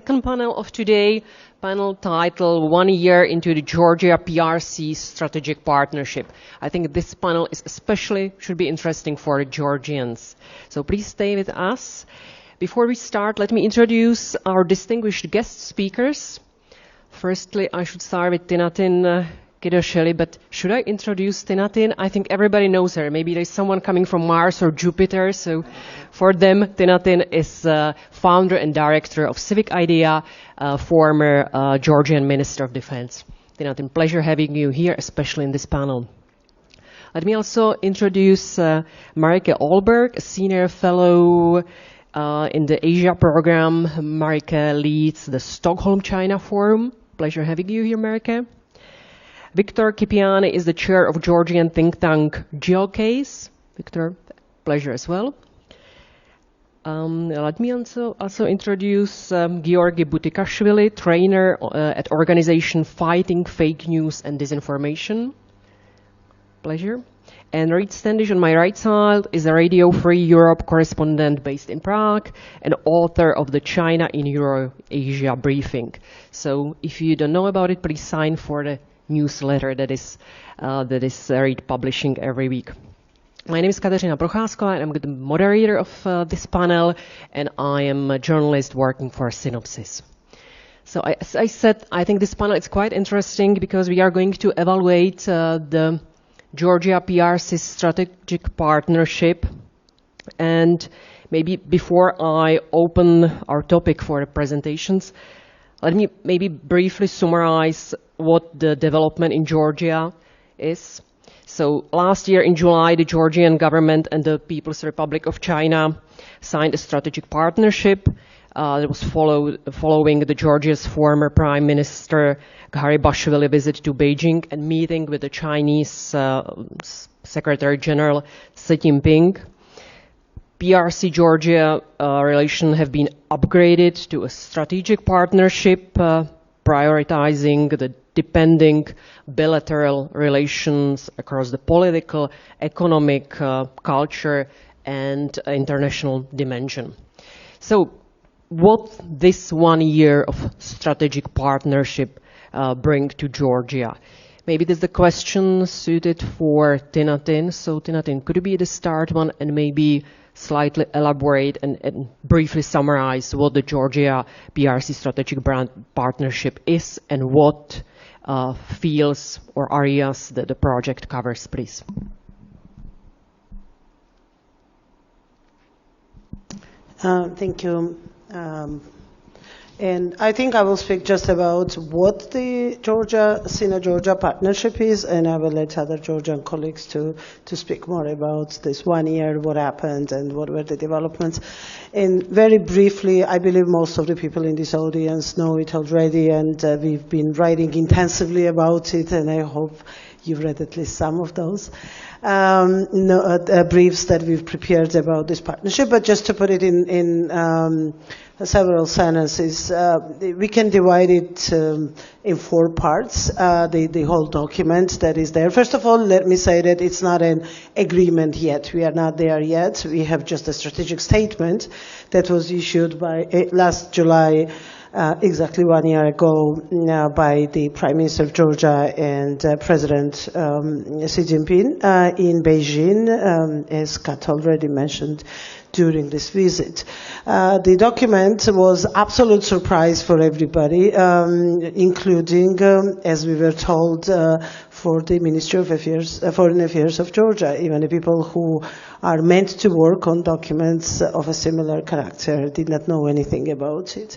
Second panel of today, panel title, 1 year into the Georgia PRC strategic partnership. I think this panel is especially should be interesting for the Georgians. So please stay with us. Before we start, let me introduce our distinguished guest speakers. Firstly, I should start with Tinatin Kidosheli, but should I introduce Tinatin? I think everybody knows her. Maybe there's someone coming from Mars or Jupiter. So for them, Tinatin is founder and director of Civic Idea, former Georgian Minister of Defense. Tinatin, pleasure having you here, especially in this panel. Let me also introduce Marike Olberg, a senior fellow in the Asia program. Marike leads the Stockholm China Forum. Pleasure having you here, Marike. Victor Kipiani is the chair of Georgian think tank GeoCase. Victor, pleasure as well. Let me also introduce Georgi Butikashvili, trainer at organization Fighting Fake News and Disinformation. Pleasure. And Reid Standish on my right side is a Radio Free Europe correspondent based in Prague and author of the China in Euro-Asia briefing. So if you don't know about it, please sign for the newsletter that is Reid publishing every week. My name is Kateřina Procházková and I'm the moderator of this panel, and I am a journalist working for Synopsis. So as I said, I think this panel is quite interesting because we are going to evaluate the Georgia PRC strategic partnership. And maybe before I open our topic for the presentations, let me maybe briefly summarize what the development in Georgia is. So last year in July, the Georgian government and the People's Republic of China signed a strategic partnership that was following the Georgia's former Prime Minister Garibashvili visit to Beijing and meeting with the Chinese Secretary General Xi Jinping. PRC-Georgia relations have been upgraded to a strategic partnership, prioritizing the depending bilateral relations across the political, economic, culture, and international dimension. So what this 1 year of strategic partnership bring to Georgia? Maybe this is the question suited for Tinatin. So Tinatin, could you be the start one and maybe slightly elaborate and briefly summarize what the Georgia PRC strategic partnership is and what fields or areas that the project covers, please? Thank you. And I think I will speak just about what the Sino-Georgia partnership is, and I will let other Georgian colleagues to speak more about this 1 year, what happened, and what were the developments. And very briefly, I believe most of the people in this audience know it already, and we've been writing intensively about it, and I hope you've read at least some of those briefs that we've prepared about this partnership. But just to put it in several sentences, we can divide it in 4 parts, the whole document that is there. First of all, let me say that it's not an agreement yet. We are not there yet. We have just a strategic statement that was issued by last July, exactly 1 year ago, by the Prime Minister of Georgia and President Xi Jinping in Beijing, as Kat already mentioned during this visit. The document was absolute surprise for everybody, including, as we were told, for the Ministry of Foreign Affairs of Georgia. Even the people who are meant to work on documents of a similar character did not know anything about it.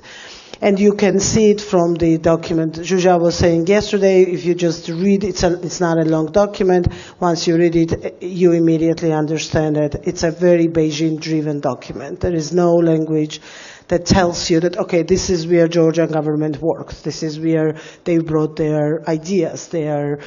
And you can see it from the document. Zsuzsa was saying yesterday, if you just read it, it's not a long document. Once you read it, you immediately understand that it's a very Beijing-driven document. There is no language that tells you that, okay, this is where Georgian government works. This is where they brought their ideas, their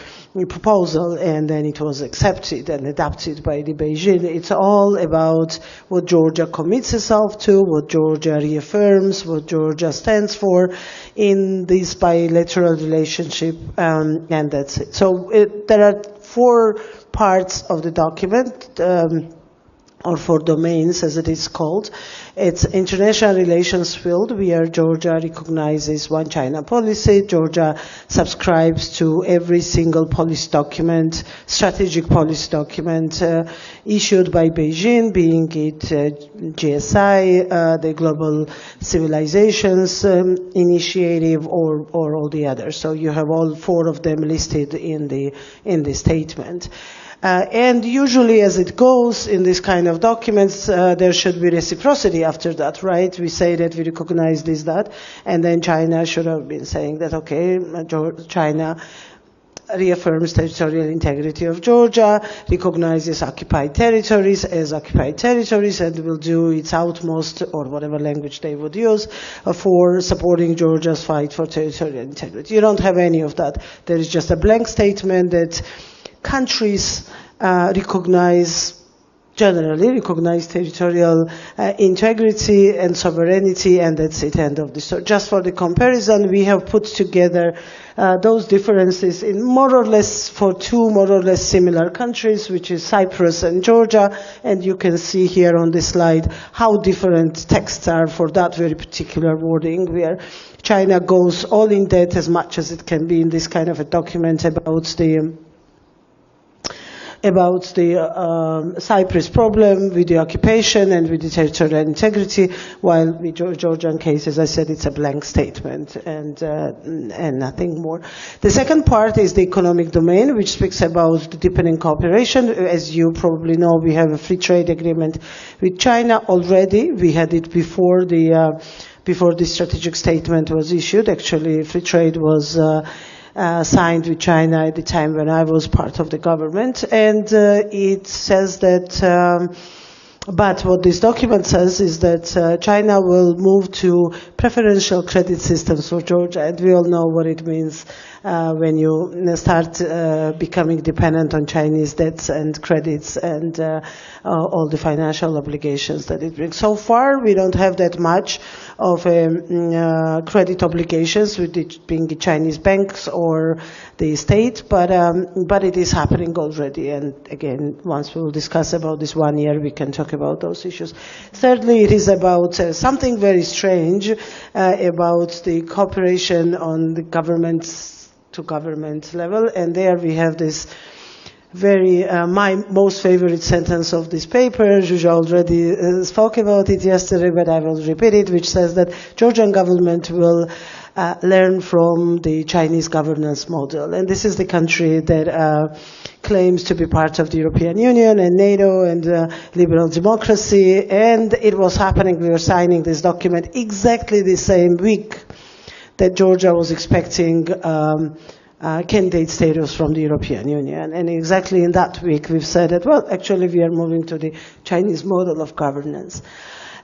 proposal, and then it was accepted and adopted by the Beijing. It's all about what Georgia commits itself to, what Georgia reaffirms, what Georgia stands for in this bilateral relationship, and that's it. So there are 4 parts of the document. or 4 domains, as it is called. It's international relations field, where Georgia recognizes one China policy. Georgia subscribes to every single policy document, strategic policy document issued by Beijing, being it GSI, the Global Civilizations Initiative, or all the others. So you have all 4 of them listed in the statement. And usually, as it goes in this kind of documents, there should be reciprocity after that, right? We say that we recognize this, that, and then China should have been saying that, okay, China reaffirms territorial integrity of Georgia, recognizes occupied territories as occupied territories, and will do its utmost, or whatever language they would use, for supporting Georgia's fight for territorial integrity. You don't have any of that. There is just a blank statement that countries generally recognize territorial integrity and sovereignty, and that's it, end of the story. Just for the comparison, we have put together those differences in more or less for 2 more or less similar countries, which is Cyprus and Georgia, and you can see here on this slide how different texts are for that very particular wording, where China goes all in depth as much as it can be in this kind of a document about the Cyprus problem with the occupation and with the territorial integrity, while with the Georgian case, as I said, it's a blank statement and nothing more. The second part is the economic domain, which speaks about the deepening cooperation. As you probably know, we have a free trade agreement with China already. We had it before the strategic statement was issued. Actually, free trade was signed with China at the time when I was part of the government, and it says that, but what this document says is that China will move to preferential credit systems for Georgia, and we all know what it means when you start becoming dependent on Chinese debts and credits and all the financial obligations that it brings. So far, we don't have that much of credit obligations with it being the Chinese banks or the state, but it is happening already. And again, once we will discuss about this 1 year, we can talk about those issues. Thirdly, it is about something very strange about the cooperation on the government-to-government level, and there we have this very, my most favorite sentence of this paper. Zsuzsa already spoke about it yesterday, but I will repeat it, which says that Georgian government will learn from the Chinese governance model. And this is the country that claims to be part of the European Union and NATO and liberal democracy. And it was happening, we were signing this document exactly the same week that Georgia was expecting candidate status from the European Union. And exactly in that week we've said that, well, actually we are moving to the Chinese model of governance.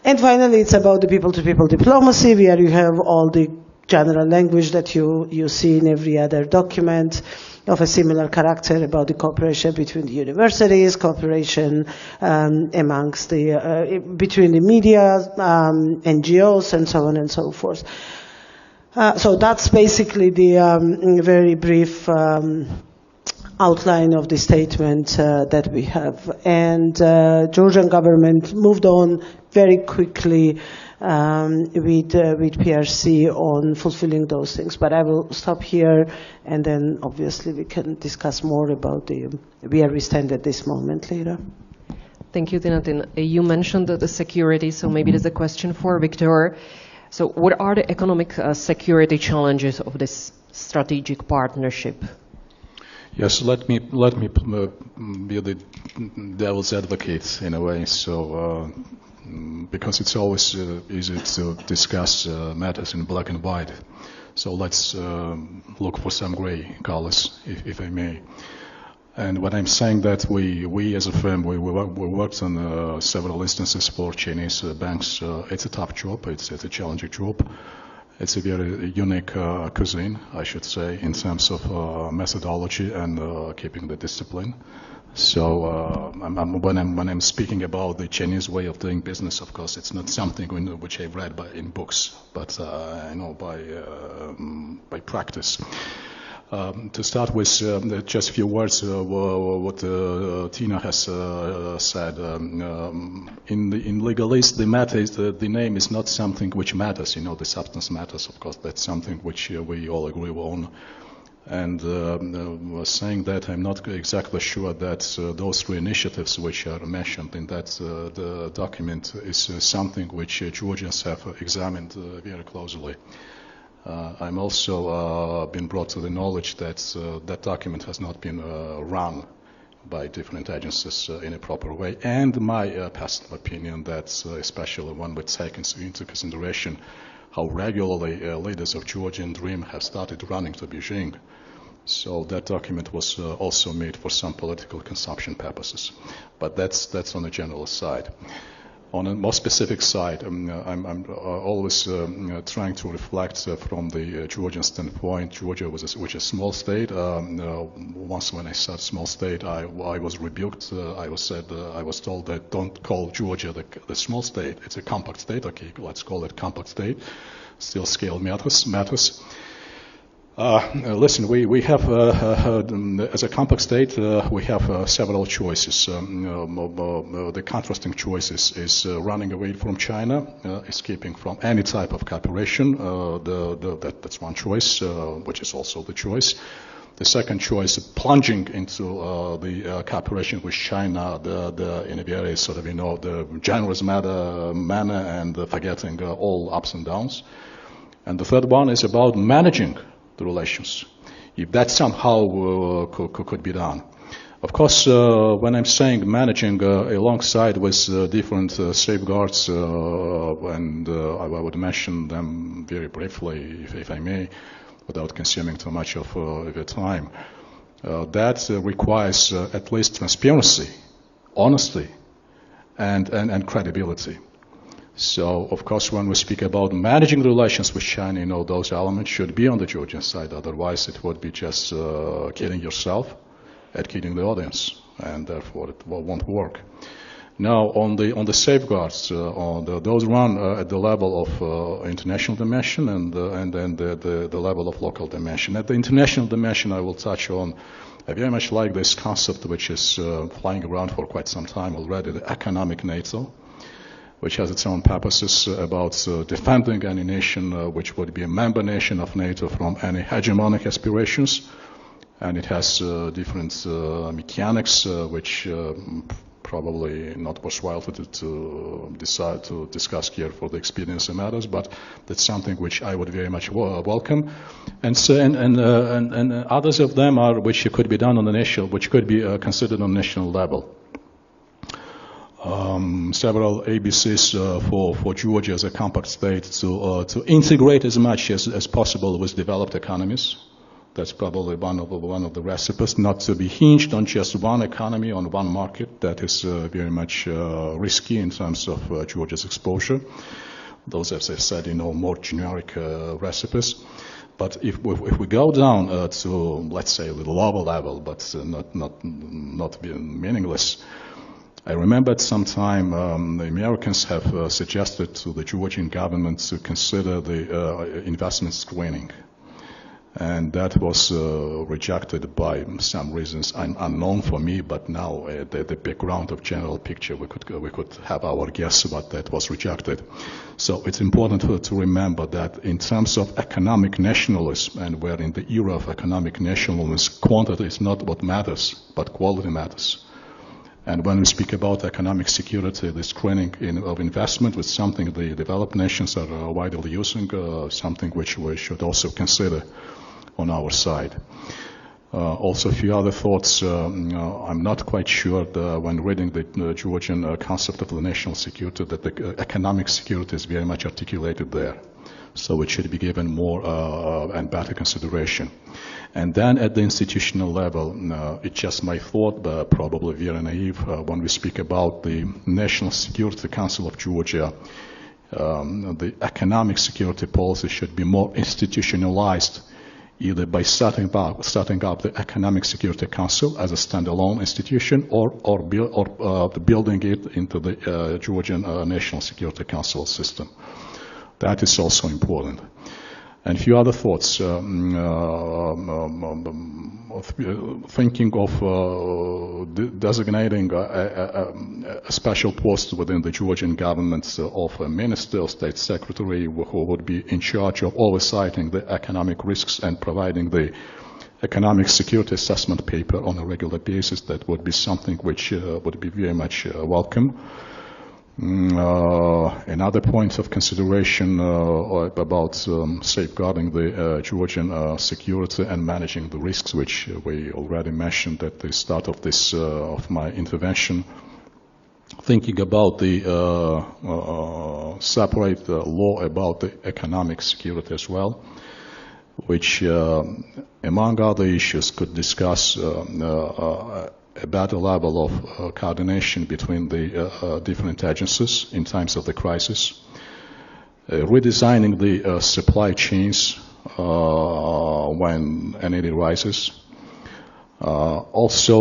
And finally, it's about the people-to-people diplomacy, where you have all the general language that you see in every other document of a similar character about the cooperation between the universities, cooperation amongst between the media, NGOs, and so on and so forth. So that's basically the very brief outline of the statement that we have. And Georgian government moved on very quickly with PRC on fulfilling those things. But I will stop here, and then obviously we can discuss more about where we stand at this moment later. Thank you, Tinatin. You mentioned the security, so maybe there's a question for Victor. So what are the economic security challenges of this strategic partnership? Yes, let me be the devil's advocate in a way. So because it's always easy to discuss matters in black and white. So let's look for some gray colors, if I may. And when I'm saying that we as a firm, we worked on several instances for Chinese banks. It's a tough job. It's a challenging job. It's a very unique cuisine, I should say, in terms of methodology and keeping the discipline. So when I'm speaking about the Chinese way of doing business, of course, it's not something which I've read in books, but I know by practice. To start with, just a few words what Tina has said. In legalese, the matter is the name is not something which matters. You know, the substance matters. Of course, that's something which we all agree on. And saying that, I'm not exactly sure that those three initiatives which are mentioned in that the document is something which Georgians have examined very closely. I'm also been brought to the knowledge that that document has not been run by different agencies in a proper way. And my personal opinion that especially one would take into consideration how regularly leaders of Georgian Dream have started running to Beijing. So that document was also made for some political consumption purposes. But that's on the general side. On a more specific side, I'm always trying to reflect from the Georgian standpoint. Georgia was a small state. Once when I said small state, I was rebuked. I was told that don't call Georgia the small state. It's a compact state. Okay, let's call it compact state. Still scale matters. Listen, we have, as a compact state, we have several choices. The contrasting choices is running away from China, escaping from any type of cooperation. That's one choice, which is also the choice. The second choice, plunging into the cooperation with China, in a very sort of, the generous manner and forgetting all ups and downs. And the third one is about managing the relations, if that somehow could be done. Of course, when I'm saying managing alongside with different safeguards, and I would mention them very briefly, if I may, without consuming too much of your time, that requires at least transparency, honesty, and credibility. So, of course, when we speak about managing relations with China, those elements should be on the Georgian side. Otherwise, it would be just kidding yourself and kidding the audience, and therefore it won't work. Now, on the safeguards, those run at the level of international dimension and the level of local dimension. At the international dimension, I will touch on. I very much like this concept, which is flying around for quite some time already, the economic NATO, which has its own purposes about defending any nation which would be a member nation of NATO from any hegemonic aspirations. And it has different mechanics which probably not worthwhile to decide to discuss here for the experience it matters, but that's something which I would very much welcome. And others of them are which could be done on the national, which could be considered on national level. Several ABCs for Georgia as a compact state to integrate as much as possible with developed economies. That's probably one of the recipes, not to be hinged on just one economy, on one market. That is very much risky in terms of Georgia's exposure. Those, as I said, more generic recipes. But if we go down to, let's say, a little lower level, but not meaningless, I remember at some time the Americans have suggested to the Georgian government to consider the investment screening. And that was rejected by some reasons unknown for me, but now the background of general picture, we could have our guess, but that was rejected. So it's important to remember that in terms of economic nationalism, and we're in the era of economic nationalism, quantity is not what matters, but quality matters. And when we speak about economic security, the screening of investment was something the developed nations are widely using, something which we should also consider on our side. Also, a few other thoughts. I'm not quite sure when reading the Georgian concept of the national security that the economic security is very much articulated there. So it should be given more and better consideration. And then at the institutional level, it's just my thought, but probably very naive, when we speak about the National Security Council of Georgia, the economic security policy should be more institutionalized, either by starting up the Economic Security Council as a standalone institution, or building it into the Georgian National Security Council system. That is also important. And a few other thoughts, thinking of designating a special post within the Georgian government of a minister, state secretary, who would be in charge of oversighting the economic risks and providing the economic security assessment paper on a regular basis. That would be something which would be very much welcome. Another point of consideration about safeguarding the Georgian security and managing the risks, which we already mentioned at the start of this of my intervention. Thinking about the separate law about the economic security as well, which, among other issues, could discuss a better level of coordination between the different agencies in times of the crisis, redesigning the supply chains when a need arises. Also,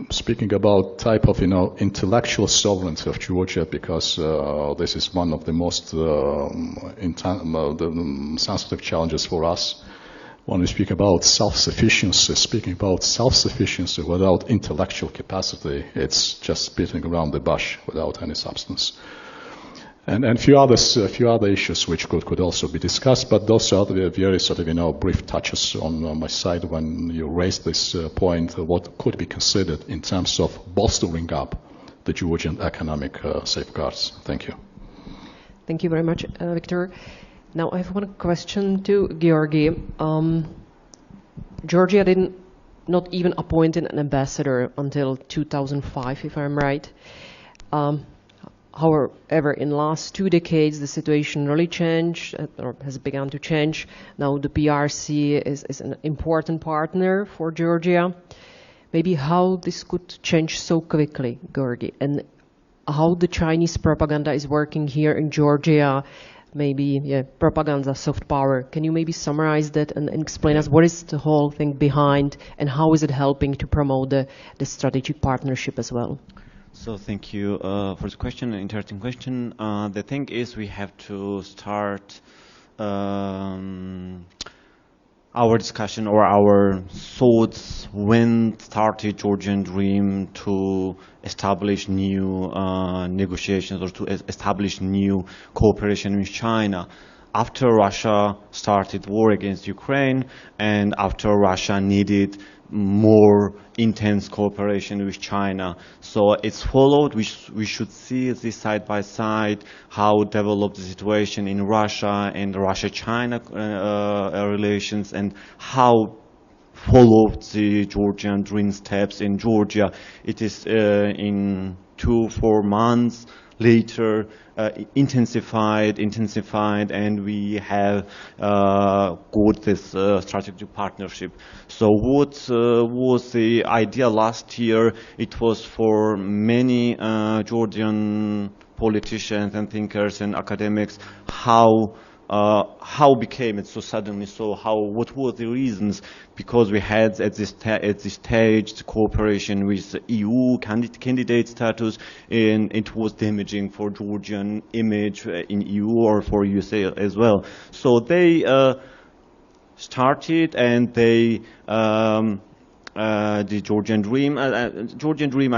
speaking about type of intellectual sovereignty of Georgia, because this is one of the most sensitive challenges for us. When we speak about self-sufficiency, without intellectual capacity, it's just beating around the bush without any substance. And a few other issues which could also be discussed, but those are the very sort of brief touches on my side when you raised this point. What could be considered in terms of bolstering up the Georgian economic safeguards? Thank you. Thank you very much, Victor. Now I have one question to Georgi. Georgia did not even appoint an ambassador until 2005, if I'm right. However, in the last 2 decades, the situation really changed, or has begun to change. Now the PRC is an important partner for Georgia. Maybe how this could change so quickly, Georgi, and how the Chinese propaganda is working here in Georgia. Maybe propaganda, soft power. Can you maybe summarize that and explain us what is the whole thing behind and how is it helping to promote the strategic partnership as well? So thank you for the question, an interesting question. The thing is we have to start our discussion or our thoughts when started Georgian Dream to establish new negotiations or to establish new cooperation with China. After Russia started war against Ukraine and after Russia needed more intense cooperation with China. So it's followed, we should see this side by side, how developed the situation in Russia and Russia-China relations and how followed the Georgian Dream steps in Georgia. It is in 2-4 months later intensified, and we have got this strategic partnership. So what was the idea last year? It was for many Georgian politicians and thinkers and academics how became it so suddenly? So what were the reasons? Because we had at this stage the cooperation with EU candidate status, and it was damaging for Georgian image in EU or for USA as well. So they started, and they the Georgian Dream. Georgian Dream,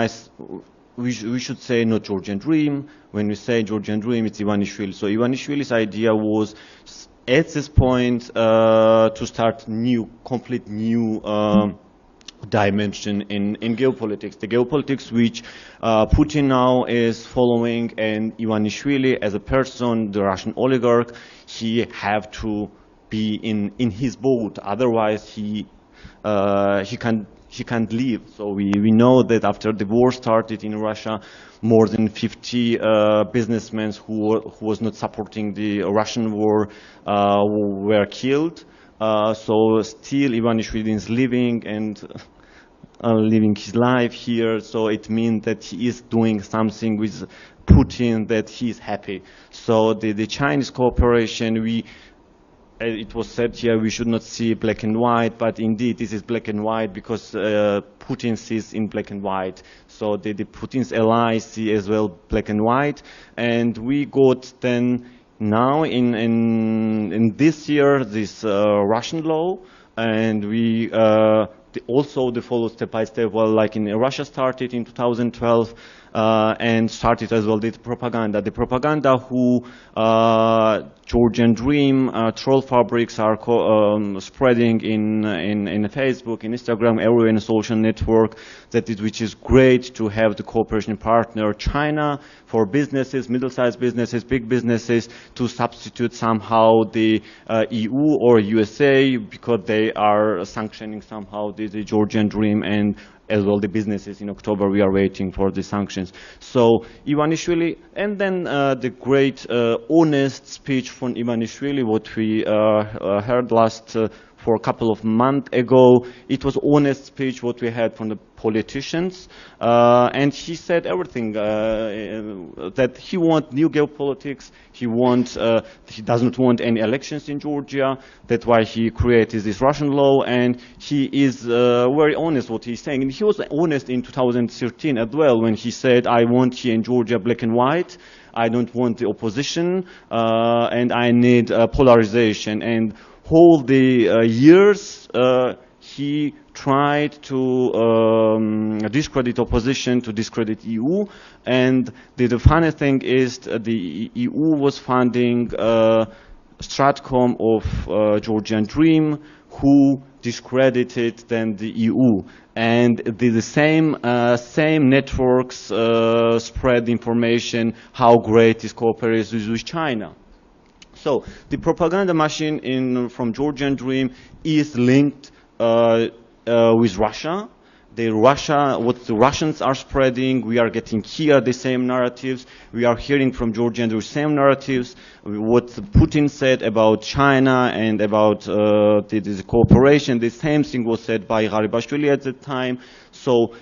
we should say not Georgian Dream. When we say Georgian Dream, it's Ivanishvili. So Ivanishvili's idea was, at this point, to start complete new dimension in geopolitics. The geopolitics which Putin now is following, and Ivanishvili as a person, the Russian oligarch, he have to be in his boat. Otherwise, he can't leave. So we know that after the war started in Russia, more than 50 businessmen who was not supporting the Russian war were killed. So still Ivanishvili is living and living his life here. So it means that he is doing something with Putin, that he is happy. So the Chinese cooperation, it was said here we should not see black and white, but indeed this is black and white because Putin sees in black and white. So the Putin's allies see as well black and white, and we got then now in this year, this Russian law, and we also they follow step by step. Well, like in Russia started in 2012. And started as well the propaganda. The propaganda who Georgian Dream troll fabrics are spreading in Facebook, in Instagram, everywhere in a social network. Which is great to have the cooperation partner China for businesses, middle-sized businesses, big businesses, to substitute somehow the EU or USA because they are sanctioning somehow the Georgian Dream, and as well the businesses. In October we are waiting for the sanctions. So Ivanishvili, and then the great honest speech from Ivanishvili, what we heard last for a couple of months ago. It was honest speech what we had from the politicians, and he said everything, that he wants new geopolitics, he doesn't want any elections in Georgia, that's why he created this Russian law, and he is very honest what he's saying. And he was honest in 2013 as well, when he said, I want here in Georgia black and white, I don't want the opposition, and I need polarization. And all the years he tried to discredit opposition, to discredit EU, and the funny thing is the EU was funding Stratcom of Georgian Dream, who discredited then the EU, and the same networks spread information how great this cooperation is with China. So the propaganda machine from Georgian Dream is linked with Russia. What the Russians are spreading, we are getting here the same narratives. We are hearing from Georgian the same narratives. What Putin said about China and about the cooperation, the same thing was said by Garibashvili at the time. So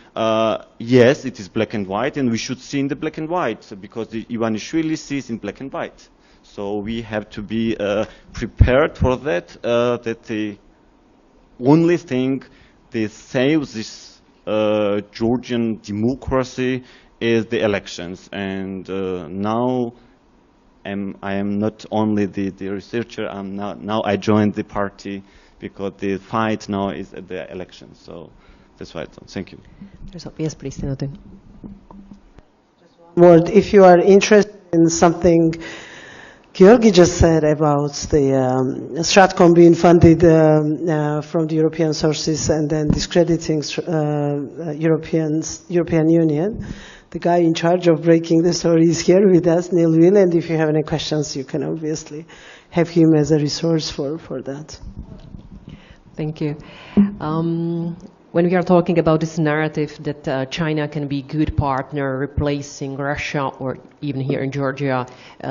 yes, it is black and white, and we should see in the black and white, because the Ivanishvili sees in black and white. So we have to be prepared for that, that the only thing that saves this Georgian democracy is the elections. And now I am not only the researcher, now I joined the party, because the fight now is at the elections. So that's why I don't. Thank you. Yes, please, Tinote. Word, if you are interested in something Georgi just said about the Stratcom being funded from the European sources and then discrediting European Union. The guy in charge of breaking the story is here with us, Neil Will, and if you have any questions, you can obviously have him as a resource for that. Thank you. When we are talking about this narrative that China can be a good partner replacing Russia, or even here in Georgia,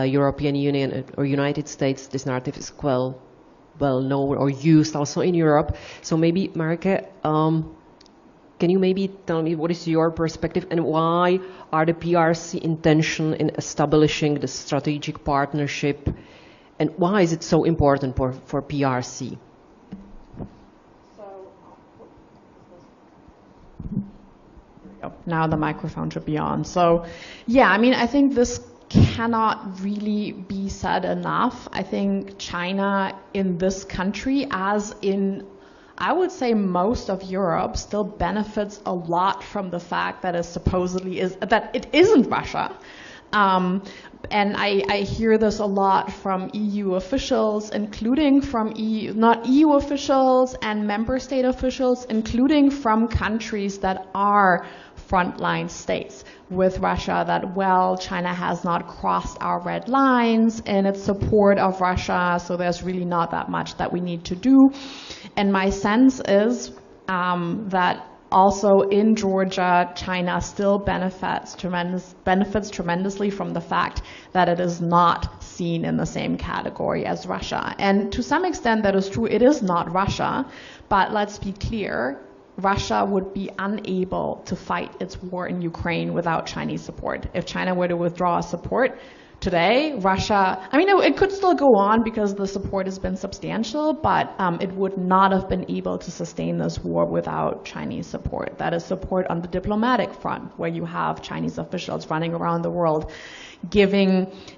European Union or United States, this narrative is well known or used also in Europe. So maybe, Marike, can you maybe tell me what is your perspective, and why are the PRC intention in establishing the strategic partnership, and why is it so important for PRC? Now the microphone should be on. So, yeah, I mean, I think this cannot really be said enough. I think China in this country, as in, I would say, most of Europe, still benefits a lot from the fact that that it isn't Russia. And I hear this a lot from EU officials, including from not EU officials and member state officials, including from countries that are frontline states with Russia, that, well, China has not crossed our red lines in its support of Russia, so there's really not that much that we need to do. And my sense is that also in Georgia, China still benefits tremendously from the fact that it is not seen in the same category as Russia. And to some extent that is true, it is not Russia, but let's be clear, Russia would be unable to fight its war in Ukraine without Chinese support. If China were to withdraw support, today, Russia, I mean, it could still go on because the support has been substantial, but it would not have been able to sustain this war without Chinese support. That is support on the diplomatic front, where you have Chinese officials running around the world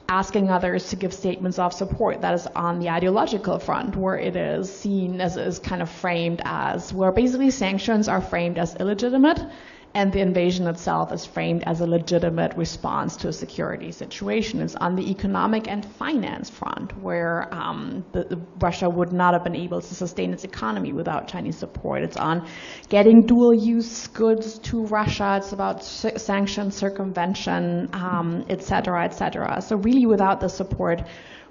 asking others to give statements of support. That is on the ideological front, where it is seen as kind of framed as, where basically sanctions are framed as illegitimate, and the invasion itself is framed as a legitimate response to a security situation. It's on the economic and finance front, where Russia would not have been able to sustain its economy without Chinese support. It's on getting dual-use goods to Russia. It's about sanction circumvention, et cetera, et cetera. So really, without the support,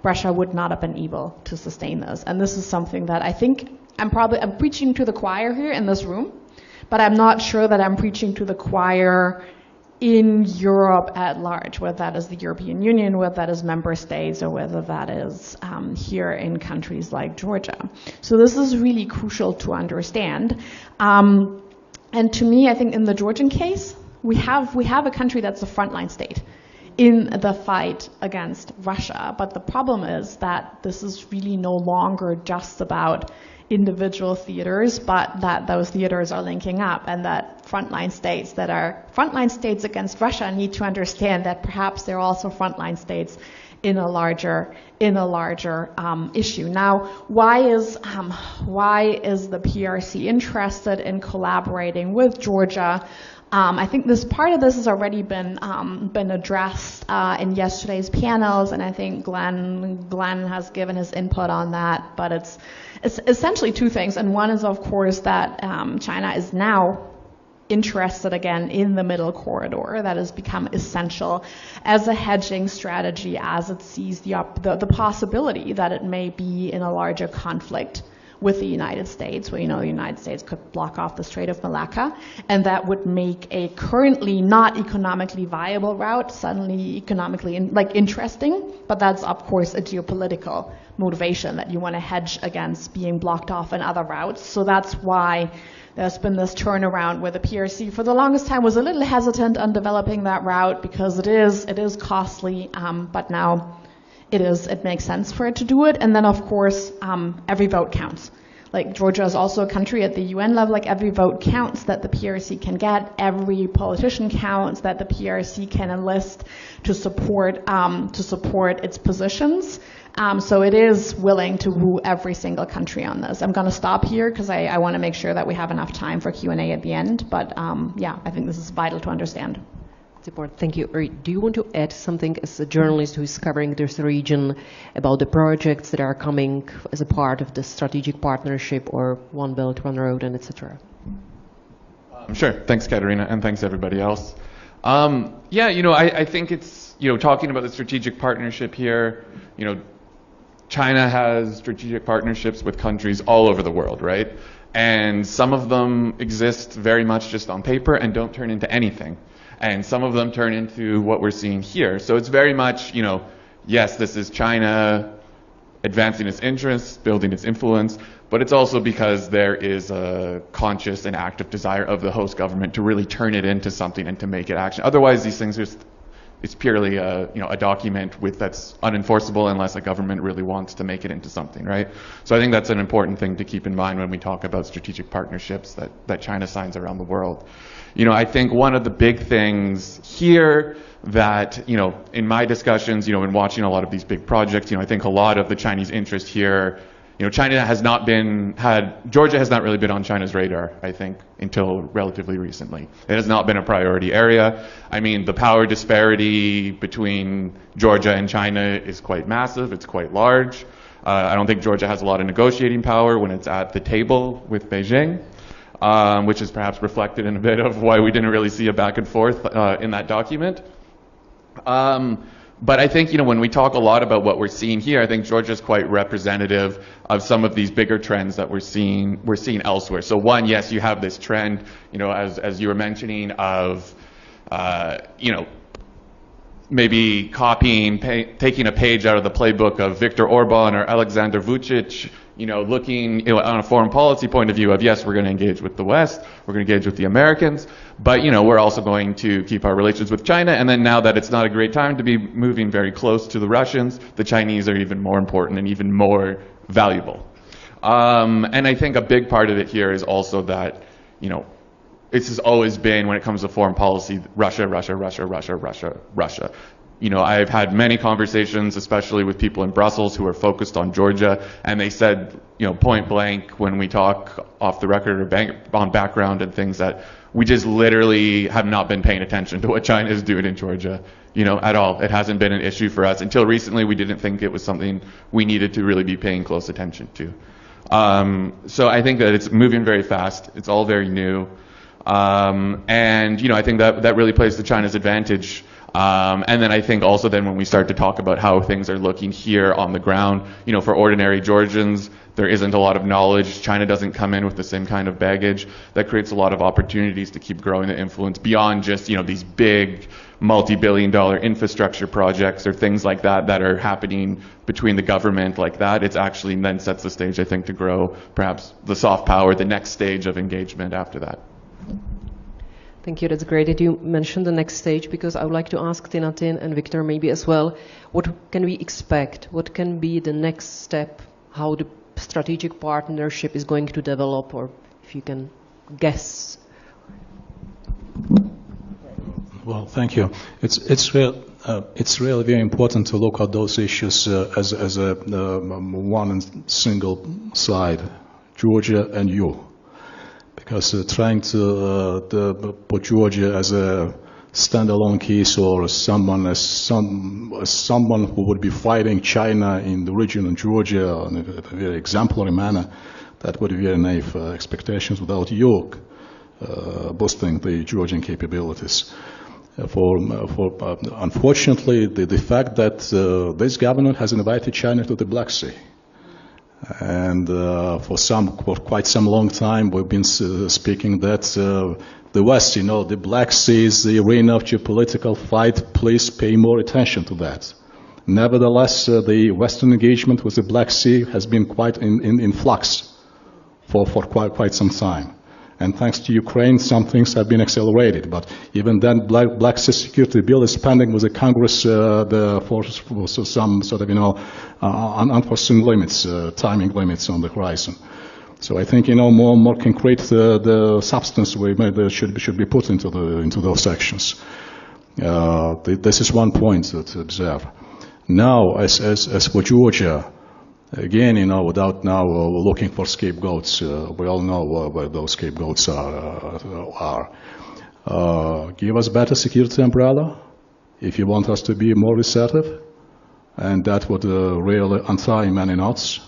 Russia would not have been able to sustain this. And this is something that I think I'm preaching to the choir here in this room, but I'm not sure that I'm preaching to the choir in Europe at large, whether that is the European Union, whether that is member states, or whether that is here in countries like Georgia. So this is really crucial to understand. And to me, I think in the Georgian case, we have a country that's a frontline state in the fight against Russia. But the problem is that this is really no longer just about individual theaters, but that those theaters are linking up, and that frontline states that are frontline states against Russia need to understand that perhaps they're also frontline states in a larger issue. Now, why is the PRC interested in collaborating with Georgia? I think this part of this has already been addressed in yesterday's panels, and I think Glenn has given his input on that. But it's essentially two things, and one is, of course, that China is now interested again in the middle corridor. That has become essential as a hedging strategy, as it sees the possibility that it may be in a larger conflict with the United States, where, the United States could block off the Strait of Malacca, and that would make a currently not economically viable route suddenly economically interesting. But that's, of course, a geopolitical motivation, that you want to hedge against being blocked off in other routes. So that's why there's been this turnaround where the PRC for the longest time was a little hesitant on developing that route, because it is costly, but now it makes sense for it to do it. And then, of course, every vote counts. Like, Georgia is also a country at the UN level. Like, every vote counts that the PRC can get. Every politician counts that the PRC can enlist to support its positions. So it is willing to woo every single country on this. I'm going to stop here because I want to make sure that we have enough time for Q&A at the end. But yeah, I think this is vital to understand. Thank you. Do you want to add something as a journalist who is covering this region about the projects that are coming as a part of the strategic partnership, or One Belt, One Road, and etc.? Sure. Thanks, Katerina, and thanks everybody else. I think it's, talking about the strategic partnership here, China has strategic partnerships with countries all over the world, right? And some of them exist very much just on paper and don't turn into anything. And some of them turn into what we're seeing here. So it's very much, yes, this is China advancing its interests, building its influence, but it's also because there is a conscious and active desire of the host government to really turn it into something and to make it action. Otherwise, these things it's purely a document that's unenforceable unless a government really wants to make it into something, right? So I think that's an important thing to keep in mind when we talk about strategic partnerships that China signs around the world. I think one of the big things here that, in my discussions, in watching a lot of these big projects, I think a lot of the Chinese interest here, Georgia has not really been on China's radar, I think, until relatively recently. It has not been a priority area. I mean, the power disparity between Georgia and China is quite massive. It's quite large. I don't think Georgia has a lot of negotiating power when it's at the table with Beijing. Which is perhaps reflected in a bit of why we didn't really see a back and forth in that document. But I think, when we talk a lot about what we're seeing here, I think Georgia is quite representative of some of these bigger trends that we're seeing elsewhere. So one, yes, you have this trend, as you were mentioning, of maybe copying, taking a page out of the playbook of Viktor Orban or Alexander Vucic, looking on a foreign policy point of view of, yes, we're going to engage with the West, we're going to engage with the Americans, but, we're also going to keep our relations with China. And then now that it's not a great time to be moving very close to the Russians, the Chinese are even more important and even more valuable. And I think a big part of it here is also that, this has always been, when it comes to foreign policy, Russia, Russia, Russia, Russia, Russia, Russia. I've had many conversations, especially with people in Brussels who are focused on Georgia, and they said, point blank when we talk off the record or on background and things, that we just literally have not been paying attention to what China is doing in Georgia, at all. It hasn't been an issue for us. Until recently, we didn't think it was something we needed to really be paying close attention to. So I think that it's moving very fast. It's all very new. And, I think that really plays to China's advantage. And then I think also then when we start to talk about how things are looking here on the ground, for ordinary Georgians, there isn't a lot of knowledge. China doesn't come in with the same kind of baggage. That creates a lot of opportunities to keep growing the influence beyond just, these big multi-billion-dollar infrastructure projects or things like that are happening between the government like that. It's actually then sets the stage, I think, to grow perhaps the soft power, the next stage of engagement after that. Thank you. That's great that you mentioned the next stage, because I would like to ask Tinatin and Victor maybe as well, what can we expect? What can be the next step? How the strategic partnership is going to develop, or if you can guess? Well, thank you. It's really very important to look at those issues as a one and single side, Georgia and you. Because trying to put Georgia as a standalone case or someone who would be fighting China in the region of Georgia in a very exemplary manner, that would be very naive expectations without you boosting the Georgian capabilities. Unfortunately, the fact that this government has invited China to the Black Sea. And for quite some long time, we've been speaking that the West, the Black Sea is the arena of geopolitical fight. Please pay more attention to that. Nevertheless, the Western engagement with the Black Sea has been quite in flux for quite some time. And thanks to Ukraine, some things have been accelerated. But even then, Black Sea Security Bill is pending with the Congress for some sort of, unforeseen limits, timing limits on the horizon. So I think, more concrete the substance should be put into those sections. This is one point to observe. Now, as for Georgia, again, without now looking for scapegoats, we all know where those scapegoats are. Give us better security umbrella if you want us to be more receptive, and that would really untie many knots.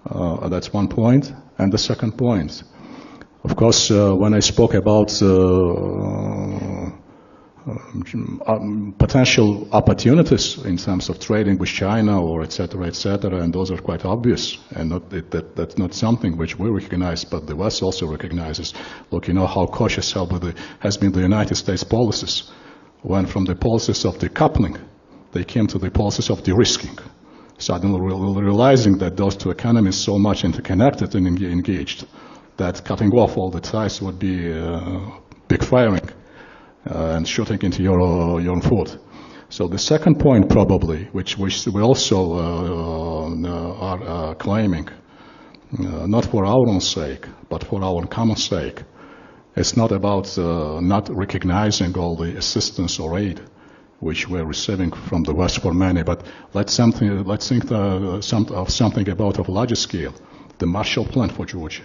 That's one point. And the second point, of course, when I spoke about potential opportunities in terms of trading with China or et cetera, and those are quite obvious, and that's not something which we recognize, but the West also recognizes. Look, how cautious has been the United States policies. When from the policies of decoupling, they came to the policies of de-risking, suddenly realizing that those two economies so much interconnected and engaged that cutting off all the ties would be big firing. And shooting into your own foot. So the second point probably, which we also are claiming, not for our own sake, but for our common sake, it's not about not recognizing all the assistance or aid which we're receiving from the West for many, but let's think of something about a larger scale, the Marshall Plan for Georgia.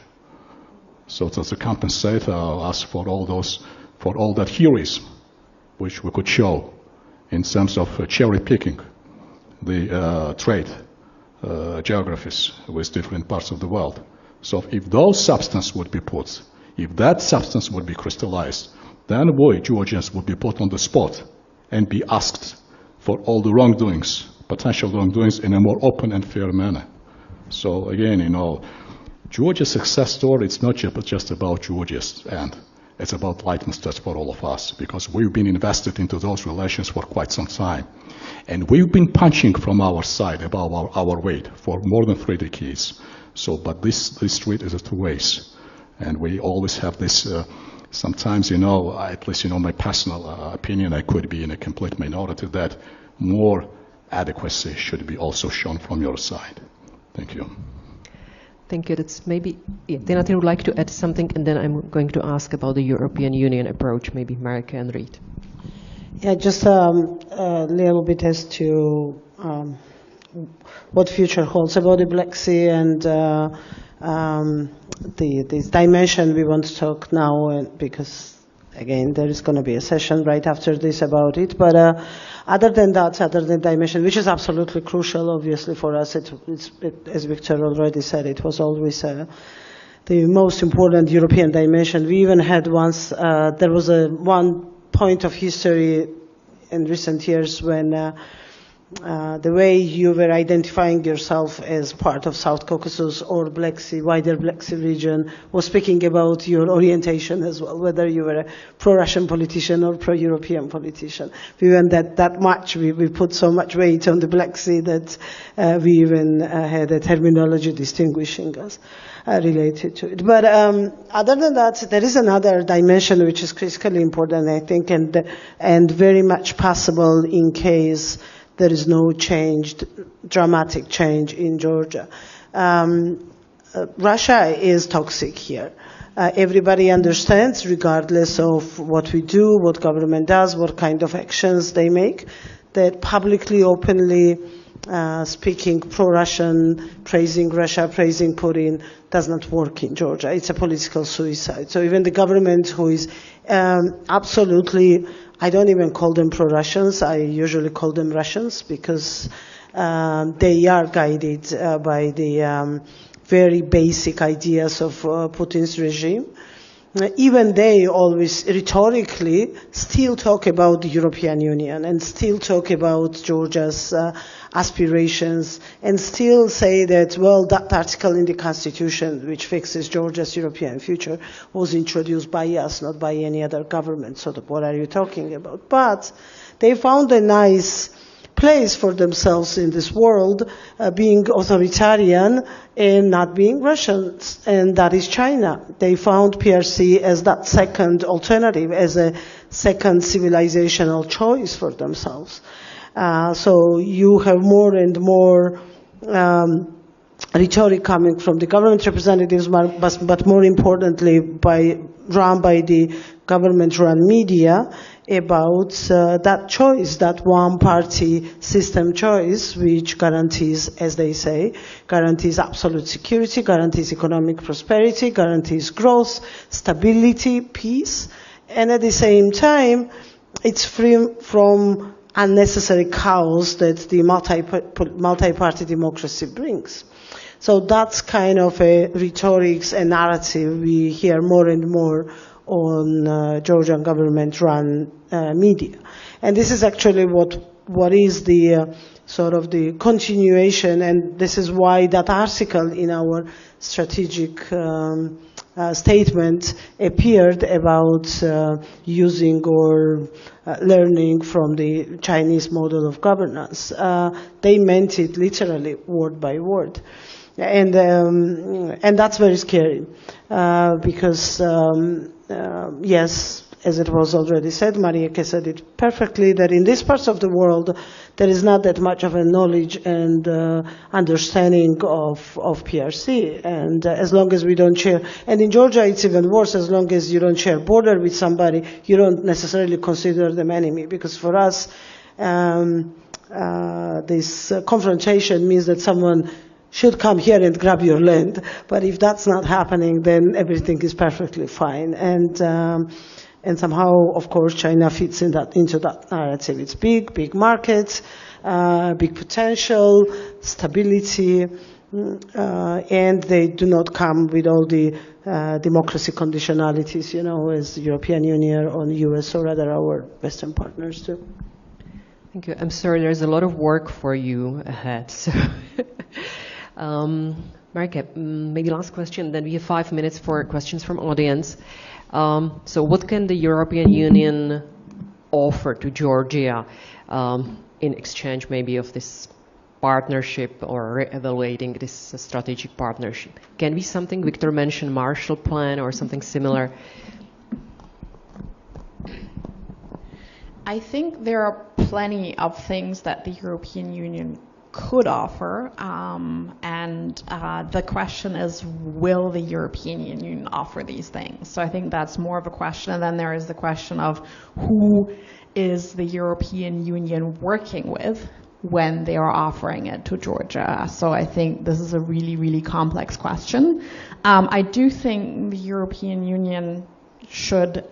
So to compensate us for all that heroism which we could show in terms of cherry picking the trade geographies with different parts of the world. So if those substance would be put, if that substance would be crystallized, then we, Georgians, would be put on the spot and be asked for all the wrongdoings, potential wrongdoings, in a more open and fair manner. So again, Georgia's success story, it's not just about Georgia's end. It's about litmus test for all of us, because we've been invested into those relations for quite some time. And we've been punching from our side above our weight for more than 3 decades. So, but this street is a two ways. And we always have this, sometimes, at least, my personal opinion, I could be in a complete minority, that more adequacy should be also shown from your side. Thank you. Thank you. That's maybe, Renate would like to add something, and then I'm going to ask about the European Union approach, maybe Marika and Reid. Yeah, just a little bit as to what future holds about the Black Sea and this dimension we want to talk now, because again there is going to be a session right after this about it. But other than dimension, which is absolutely crucial, obviously for us, as Victor already said, it was always the most important European dimension. We even had once there was one point of history in recent years when the way you were identifying yourself as part of South Caucasus or Black Sea, wider Black Sea region, was speaking about your orientation as well, whether you were a pro-Russian politician or pro-European politician. We went that much, we put so much weight on the Black Sea that we even had a terminology distinguishing us related to it. But other than that, there is another dimension which is critically important, I think, and very much possible in case there is no dramatic change in Georgia. Russia is toxic here. Everybody understands, regardless of what we do, what government does, what kind of actions they make, that publicly, openly speaking pro-Russian, praising Russia, praising Putin, does not work in Georgia. It's a political suicide. So even the government, who is absolutely, I don't even call them pro-Russians, I usually call them Russians, because they are guided by the very basic ideas of Putin's regime. Even they always rhetorically still talk about the European Union and still talk about Georgia's aspirations and still say that, well, that article in the Constitution which fixes Georgia's European future was introduced by us, not by any other government. So what are you talking about? But they found a nice place for themselves in this world, being authoritarian and not being Russians, and that is China. They found PRC as that second alternative, as a second civilizational choice for themselves. So you have more and more rhetoric coming from the government representatives, but more importantly run by the government-run media, about that choice, that one-party system choice, which guarantees, as they say, guarantees absolute security, guarantees economic prosperity, guarantees growth, stability, peace, and at the same time, it's free from unnecessary chaos that the multi-party democracy brings. So that's kind of a rhetorics and narrative we hear more and more on Georgian government-run media. And this is actually what is the sort of the continuation, and this is why that article in our strategic statement appeared about using or learning from the Chinese model of governance. They meant it literally word by word. And that's very scary, because yes, as it was already said, Marieke said it perfectly, that in these parts of the world there is not that much of a knowledge and understanding of PRC. And as long as we don't share, and in Georgia it's even worse, as long as you don't share border with somebody, you don't necessarily consider them enemy, because for us this confrontation means that someone should come here and grab your land. But if that's not happening, then everything is perfectly fine. And somehow, of course, China fits into that narrative. It's big markets, big potential, stability, and they do not come with all the democracy conditionalities, as the European Union or the US or other our Western partners do. Thank you. I'm sorry, there's a lot of work for you ahead. So. Marika, maybe last question, then we have 5 minutes for questions from audience. So what can the European Union offer to Georgia in exchange maybe of this partnership or re-evaluating this strategic partnership? Can be something, Victor mentioned Marshall Plan or something similar. I think there are plenty of things that the European Union could offer, and the question is, will the European Union offer these things? So I think that's more of a question, and then there is the question of who is the European Union working with when they are offering it to Georgia. So I think this is a really, really complex question. I do think the European Union should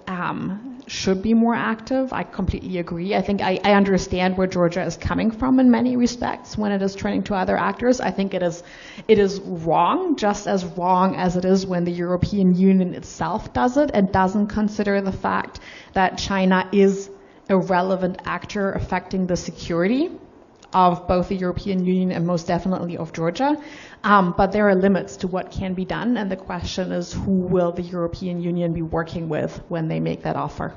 be more active. I completely agree. I think I understand where Georgia is coming from in many respects when it is turning to other actors. I think it is wrong, just as wrong as it is when the European Union itself does it and doesn't consider the fact that China is a relevant actor affecting the security of both the European Union and most definitely of Georgia. But there are limits to what can be done, and the question is, who will the European Union be working with when they make that offer?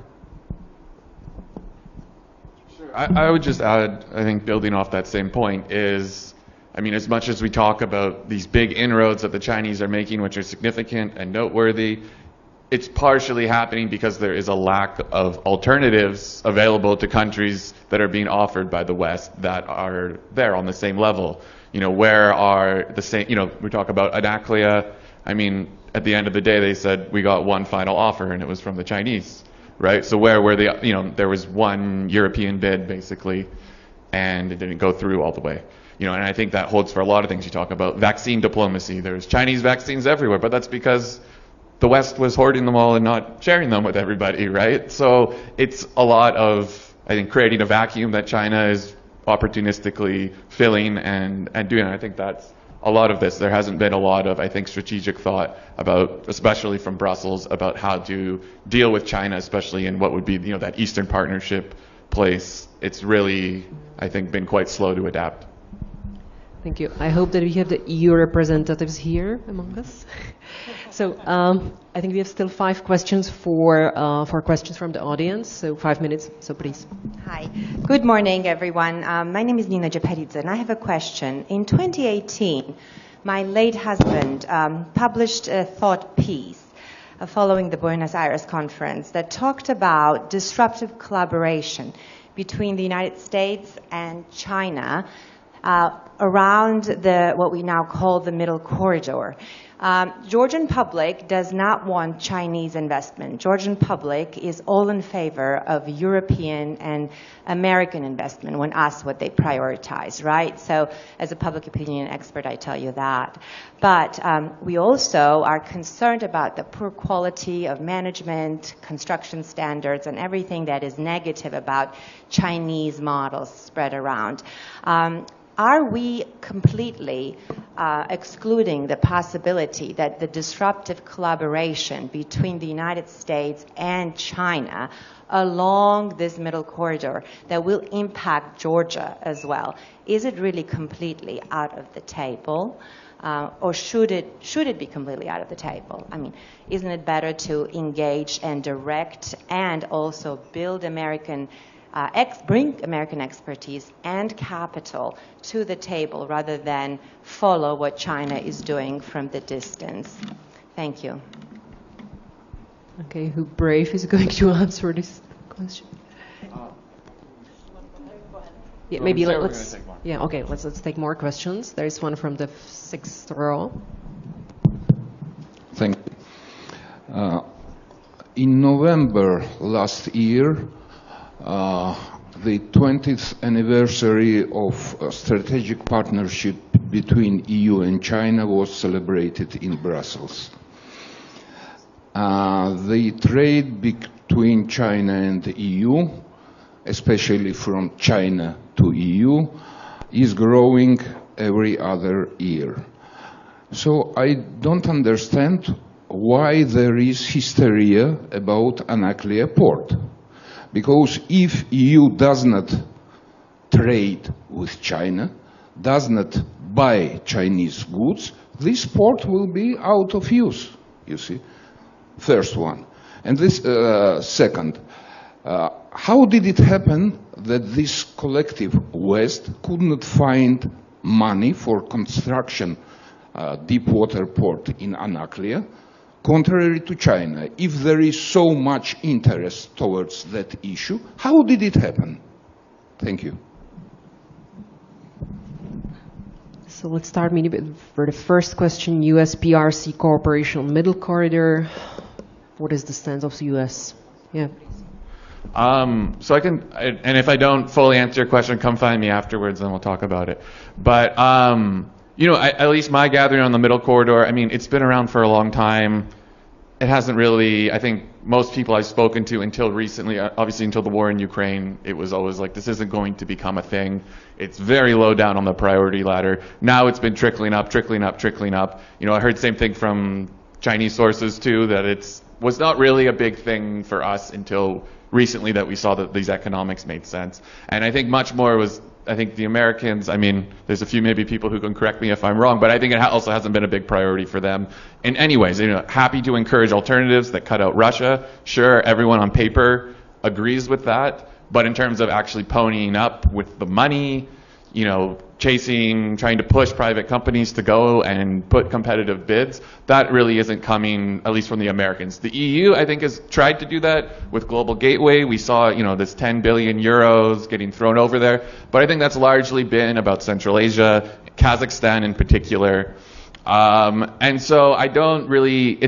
Sure. I would just add, I think building off that same point is, I mean, as much as we talk about these big inroads that the Chinese are making, which are significant and noteworthy, it's partially happening because there is a lack of alternatives available to countries that are being offered by the West that are there on the same level. You know, where are the same, you know, we talk about Anaclia. I mean, at the end of the day, they said we got one final offer and it was from the Chinese, right? So where were the, you know, there was one European bid basically, and it didn't go through all the way. You know, and I think that holds for a lot of things. You talk about vaccine diplomacy. There's Chinese vaccines everywhere, but that's because the West was hoarding them all and not sharing them with everybody, right? So it's a lot of, I think, creating a vacuum that China is opportunistically filling and doing. I think that's a lot of this. There hasn't been a lot of, I think, strategic thought about, especially from Brussels, about how to deal with China, especially in what would be, you know, that Eastern Partnership place. It's really, I think, been quite slow to adapt. Thank you. I hope that we have the EU representatives here among us. So I think we have still 5 questions for questions from the audience. So 5 minutes. So please. Hi. Good morning, everyone. My name is Nina Jeperidze, and I have a question. In 2018, my late husband published a thought piece following the Buenos Aires conference that talked about disruptive collaboration between the United States and China around what we now call the Middle Corridor. Georgian public does not want Chinese investment. Georgian public is all in favor of European and American investment when asked what they prioritize, right? So as a public opinion expert, I tell you that. But we also are concerned about the poor quality of management, construction standards, and everything that is negative about Chinese models spread around. Are we completely excluding the possibility that the disruptive collaboration between the United States and China along this middle corridor that will impact Georgia as well, is it really completely out of the table? Or should it be completely out of the table? I mean, isn't it better to engage and direct and also build bring American expertise and capital to the table rather than follow what China is doing from the distance? Thank you. Okay, who brave is going to answer this question? Yeah, maybe let's. Yeah, okay. Let's take more questions. There is one from the 6th row. Thank you. In November last year, the 20th anniversary of a strategic partnership between EU and China was celebrated in Brussels. The trade between China and the EU, especially from China to EU, is growing every other year. So I don't understand why there is hysteria about Anaclia port. Because if EU does not trade with China, does not buy Chinese goods, this port will be out of use, you see. First one. And this second, how did it happen that this collective West could not find money for construction deep water port in Anaklia, contrary to China? If there is so much interest towards that issue, how did it happen? Thank you. So let's start maybe for the first question, US-PRC cooperation on Middle Corridor. What is the stance of the US? Yeah. So I can, and if I don't fully answer your question, come find me afterwards and we'll talk about it. But, you know, at least my gathering on the Middle Corridor, I mean, it's been around for a long time. It hasn't really, I think most people I've spoken to until recently, obviously until the war in Ukraine, it was always like, this isn't going to become a thing. It's very low down on the priority ladder. Now it's been trickling up, trickling up, trickling up. You know, I heard the same thing from Chinese sources too, that was not really a big thing for us until recently that we saw that these economics made sense. And I think much more was, I think the Americans, I mean, there's a few maybe people who can correct me if I'm wrong, but I think it also hasn't been a big priority for them. In any ways, you know, happy to encourage alternatives that cut out Russia. Sure, everyone on paper agrees with that, but in terms of actually ponying up with the money, you know, trying to push private companies to go and put competitive bids, that really isn't coming, at least from the Americans. The EU, I think, has tried to do that with Global Gateway. We saw, you know, this 10 billion euros getting thrown over there, but I think that's largely been about Central Asia, Kazakhstan in particular. And so I don't really,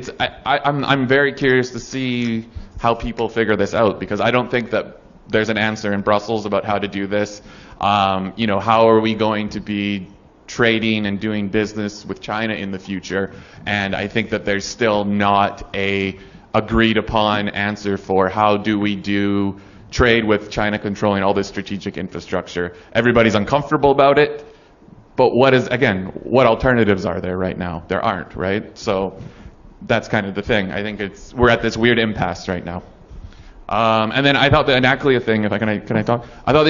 I'm very curious to see how people figure this out, because I don't think that there's an answer in Brussels about how to do this. You know, how are we going to be trading and doing business with China in the future? And I think that there's still not a agreed upon answer for how do we do trade with China controlling all this strategic infrastructure. Everybody's uncomfortable about it, but what alternatives are there right now? There aren't, right? So that's kind of the thing. I think we're at this weird impasse right now. And then I thought the Anaklia thing, can I talk? I thought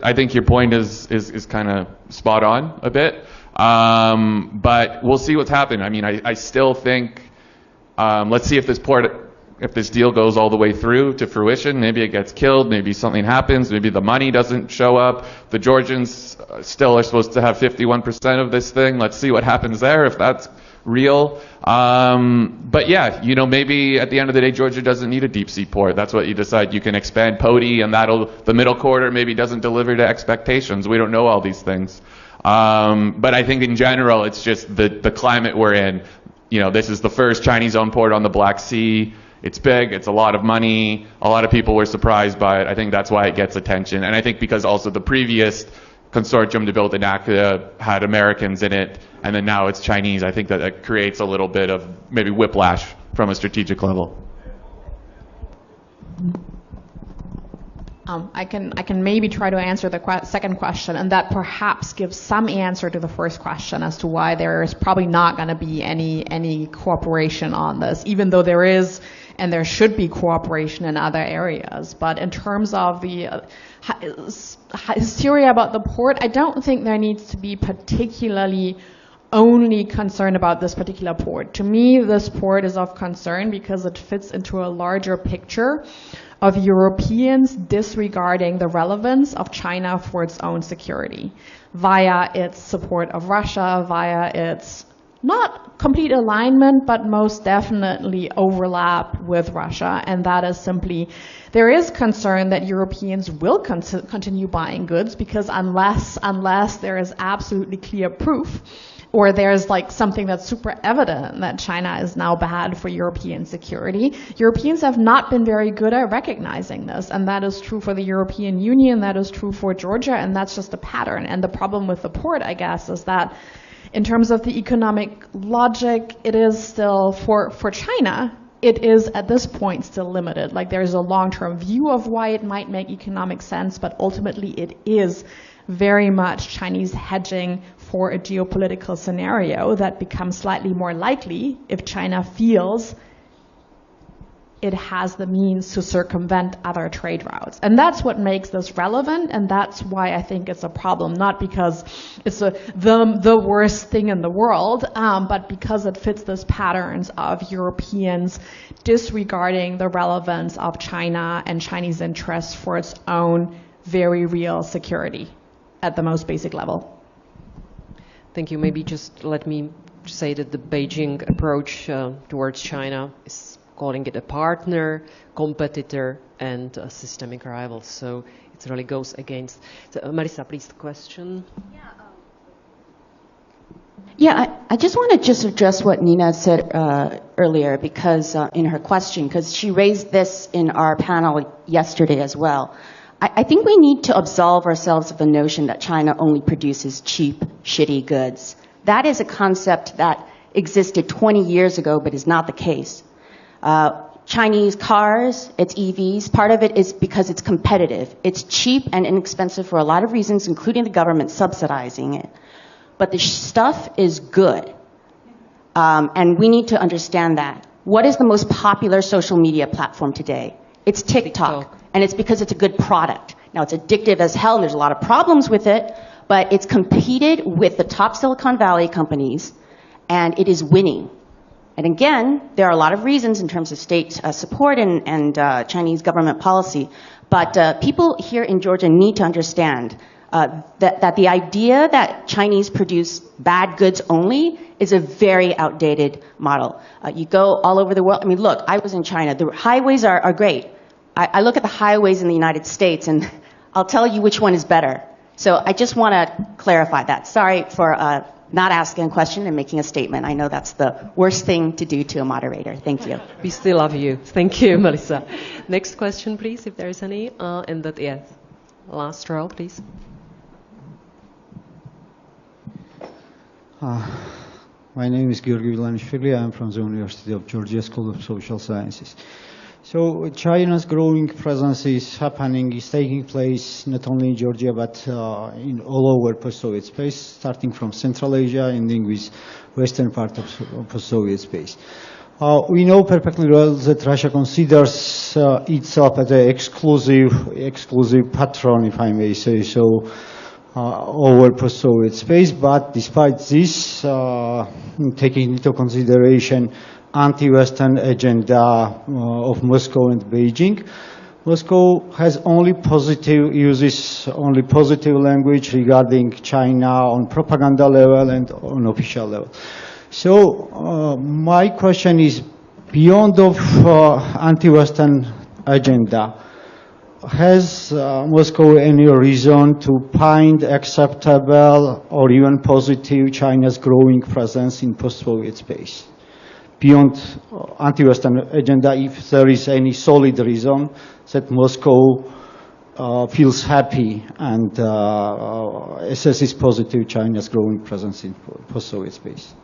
I think your point is kind of spot on a bit. But we'll see what's happening. I mean, I still think, let's see if this deal goes all the way through to fruition. Maybe it gets killed, maybe something happens, maybe the money doesn't show up. The Georgians still are supposed to have 51% of this thing. Let's see what happens there, if that's real. But yeah, you know, maybe at the end of the day, Georgia doesn't need a deep sea port. That's what you decide. You can expand POTI, and the Middle Corridor maybe doesn't deliver to expectations. We don't know all these things. But I think in general, it's just the climate we're in. You know, this is the first Chinese-owned port on the Black Sea. It's big. It's a lot of money. A lot of people were surprised by it. I think that's why it gets attention. And I think because also the previous consortium to build Anaklia had Americans in it, and then now it's Chinese. I think that it creates a little bit of maybe whiplash from a strategic level. I can maybe try to answer the second question, and that perhaps gives some answer to the first question as to why there is probably not going to be any cooperation on this, even though there is and there should be cooperation in other areas. But in terms of the hysteria about the port, I don't think there needs to be particularly only concern about this particular port. To me, this port is of concern because it fits into a larger picture of Europeans disregarding the relevance of China for its own security via its support of Russia, via its not complete alignment, but most definitely overlap with Russia. And that is simply, there is concern that Europeans will continue buying goods, because unless there is absolutely clear proof, or there's like something that's super evident that China is now bad for European security, Europeans have not been very good at recognizing this. And that is true for the European Union, that is true for Georgia, and that's just a pattern. And the problem with the port, I guess, is that in terms of the economic logic, it is still, for China, it is at this point still limited. Like, there's a long-term view of why it might make economic sense, but ultimately it is very much Chinese hedging for a geopolitical scenario that becomes slightly more likely if China feels it has the means to circumvent other trade routes. And that's what makes this relevant, and that's why I think it's a problem, not because it's the worst thing in the world, but because it fits these patterns of Europeans disregarding the relevance of China and Chinese interests for its own very real security at the most basic level. Thank you. Maybe just let me say that the Beijing approach towards China is calling it a partner, competitor, and a systemic rival. So it really goes against. So, Marisa, please, the question. Yeah, I just want to just address what Nina said earlier, because in her question, because she raised this in our panel yesterday as well. I think we need to absolve ourselves of the notion that China only produces cheap, shitty goods. That is a concept that existed 20 years ago, but is not the case. Chinese cars, it's EVs, part of it is because it's competitive. It's cheap and inexpensive for a lot of reasons, including the government subsidizing it. But the stuff is good. And we need to understand that. What is the most popular social media platform today? It's TikTok. And it's because it's a good product. Now, it's addictive as hell, and there's a lot of problems with it, but it's competed with the top Silicon Valley companies, and it is winning. And again, there are a lot of reasons in terms of state support and Chinese government policy. But people here in Georgia need to understand that the idea that Chinese produce bad goods only is a very outdated model. You go all over the world. I mean, look, I was in China. The highways are great. I look at the highways in the United States, and I'll tell you which one is better. So I just want to clarify that. Sorry for not asking a question and making a statement. I know that's the worst thing to do to a moderator. Thank you. We still love you. Thank you, Melissa. Next question, please, if there is any. And that, yes, last row, please. My name is Georgi Vilanishvili. I'm from the University of Georgia School of Social Sciences. So China's growing presence is taking place not only in Georgia, but in all over post-Soviet space, starting from Central Asia, ending with western part of post-Soviet space. We know perfectly well that Russia considers itself as an exclusive patron, if I may say so, over post-Soviet space. But despite this, taking into consideration anti-Western agenda of Moscow and Beijing, Moscow uses only positive language regarding China on propaganda level and on official level. So my question is, beyond of anti-Western agenda, has Moscow any reason to find acceptable or even positive China's growing presence in post-Soviet space? Beyond anti-Western agenda, if there is any solid reason that Moscow feels happy and assesses positive China's growing presence in post-Soviet space.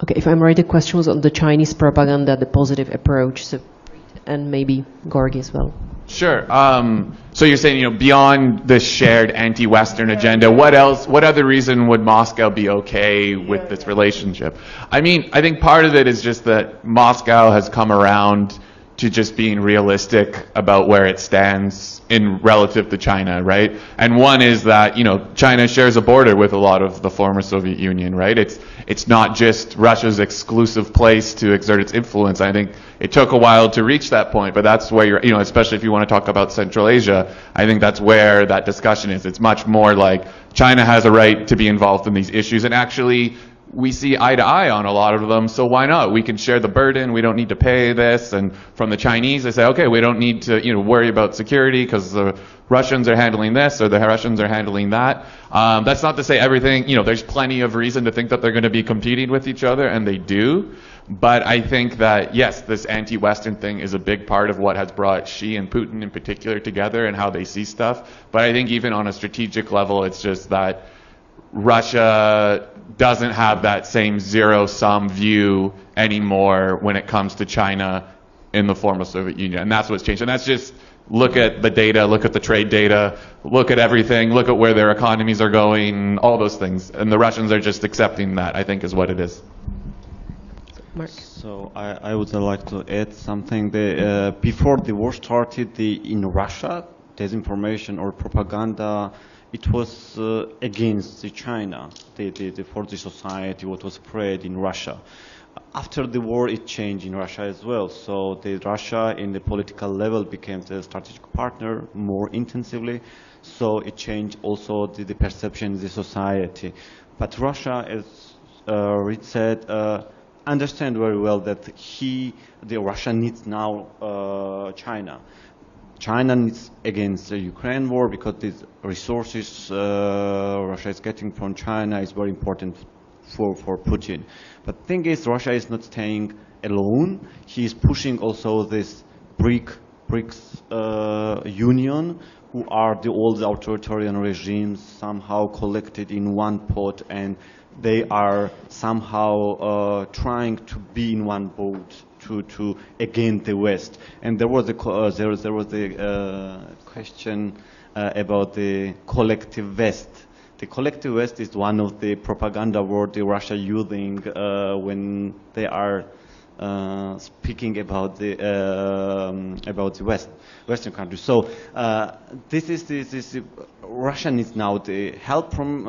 Okay, if I'm right, the question was on the Chinese propaganda, the positive approach, so, and maybe Georgi as well. Sure. So you're saying, beyond the shared anti-Western agenda, what other reason would Moscow be okay with this relationship? I mean, I think part of it is just that Moscow has come around to just being realistic about where it stands in relative to China, right? And one is that, China shares a border with a lot of the former Soviet Union, right? It's not just Russia's exclusive place to exert its influence. I think it took a while to reach that point, but that's where especially if you want to talk about Central Asia, I think that's where that discussion is. It's much more like China has a right to be involved in these issues, and actually we see eye to eye on a lot of them, so why not? We can share the burden, we don't need to pay this, and from the Chinese they say, okay, we don't need to worry about security because the Russians are handling this or the Russians are handling that. That's not to say everything, there's plenty of reason to think that they're going to be competing with each other, and they do. But I think that, yes, this anti-Western thing is a big part of what has brought Xi and Putin in particular together and how they see stuff. But I think even on a strategic level, it's just that Russia doesn't have that same zero-sum view anymore when it comes to China in the former Soviet Union. And that's what's changed. And that's just look at the data, look at the trade data, look at everything, look at where their economies are going, all those things. And the Russians are just accepting that, I think, is what it is. Mark. So I would like to add something. Before the war started, in Russia, disinformation or propaganda, it was against China, for the society, what was spread in Russia. After the war, it changed in Russia as well. So Russia, in the political level, became the strategic partner more intensively. So it changed also the perception in the society. But Russia, as Reed said, understand very well that Russia needs now China. China needs against the Ukraine war because these resources Russia is getting from China is very important for Putin. But the thing is, Russia is not staying alone. He is pushing also this BRICS union, who are all the authoritarian regimes somehow collected in one pot, and they are somehow trying to be in one boat to against the West. And there was a question about the collective West. The collective West is one of the propaganda words Russia using when they are speaking about the Western countries. So this Russia needs now the help from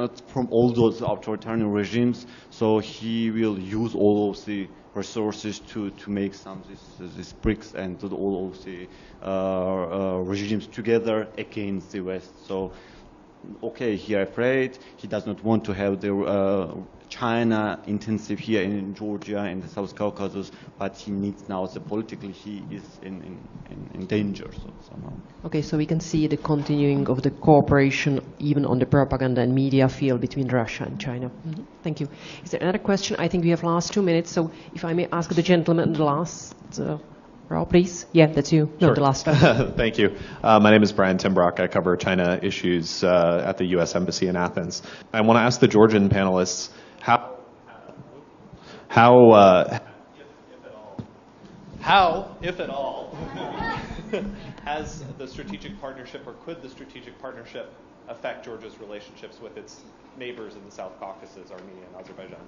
all those authoritarian regimes. So he will use all of the resources to make some this BRICS and to all of the regimes together against the West. So okay, he is afraid. He does not want to have the China intensive here in Georgia and the South Caucasus, but he needs now, so politically he is in danger. So somehow. Okay, so we can see the continuing of the cooperation even on the propaganda and media field between Russia and China. Mm-hmm. Thank you. Is there another question? I think we have last 2 minutes, so if I may ask the gentleman in the last row, please. Yeah, that's you. No, Sure. the last one. Thank you. My name is Brian Timbrock. I cover China issues at the U.S. Embassy in Athens. I want to ask the Georgian panelists how, if at all, has the strategic partnership, or could the strategic partnership affect Georgia's relationships with its neighbors in the South Caucasus, Armenia and Azerbaijan?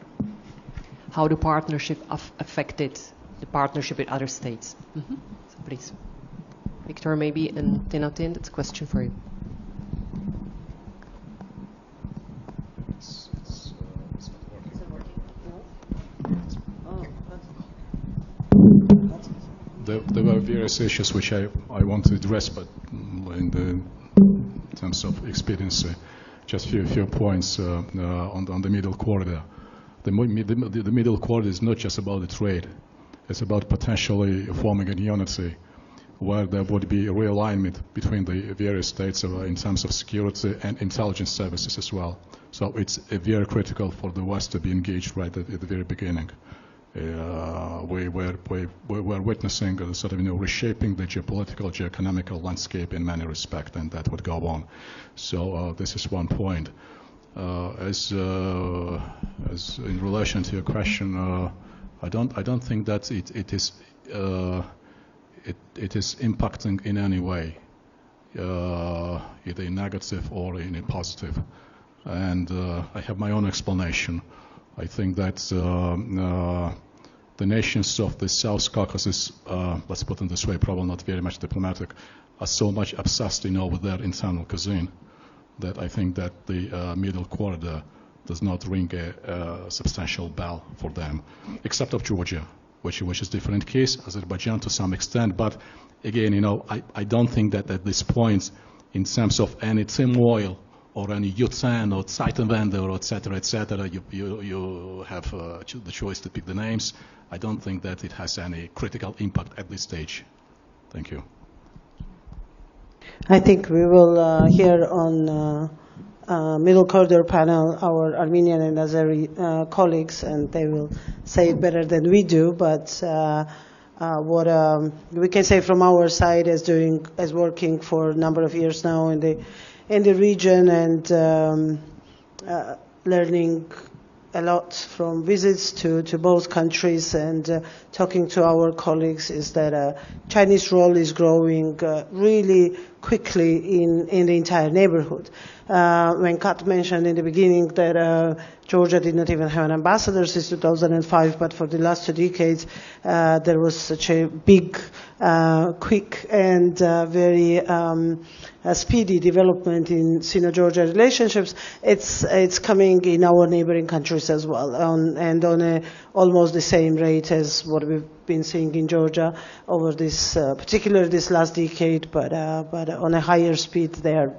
How the partnership affected the partnership with other states? Mm-hmm. So please. Victor, maybe, and Tinatin, that's a question for you. There were various issues which I want to address, but in terms of experience, just a few points on the middle corridor. The middle corridor is not just about the trade. It's about potentially forming a unity where there would be a realignment between the various states in terms of security and intelligence services as well. So it's very critical for the West to be engaged right at the very beginning. We're witnessing sort of reshaping the geopolitical, geoeconomical landscape in many respects, and that would go on. So this is one point. As in relation to your question, I don't think that it is impacting in any way, either in negative or in a positive. And I have my own explanation. I think that the nations of the South Caucasus, let's put it this way, probably not very much diplomatic, are so much obsessed, with their internal cuisine that I think that the middle corridor does not ring a substantial bell for them, except of Georgia, which is a different case, Azerbaijan to some extent. But again, I don't think that at this point, in terms of any turmoil or any Yutan or Zeitenwende or et cetera, you have the choice to pick the names. I don't think that it has any critical impact at this stage. Thank you. I think we will hear on Middle Corridor panel our Armenian and Azeri colleagues, and they will say it better than we do. But what we can say from our side as working for a number of years now in the region and learning a lot from visits to both countries and talking to our colleagues is that Chinese role is growing really quickly in the entire neighborhood. When Kat mentioned in the beginning that Georgia did not even have an ambassador since 2005, but for the last 2 decades, there was such a big, quick, and very speedy development in Sino-Georgia relationships. It's coming in our neighboring countries as well, and on almost the same rate as what we've been seeing in Georgia over this, particularly this last decade, but on a higher speed there.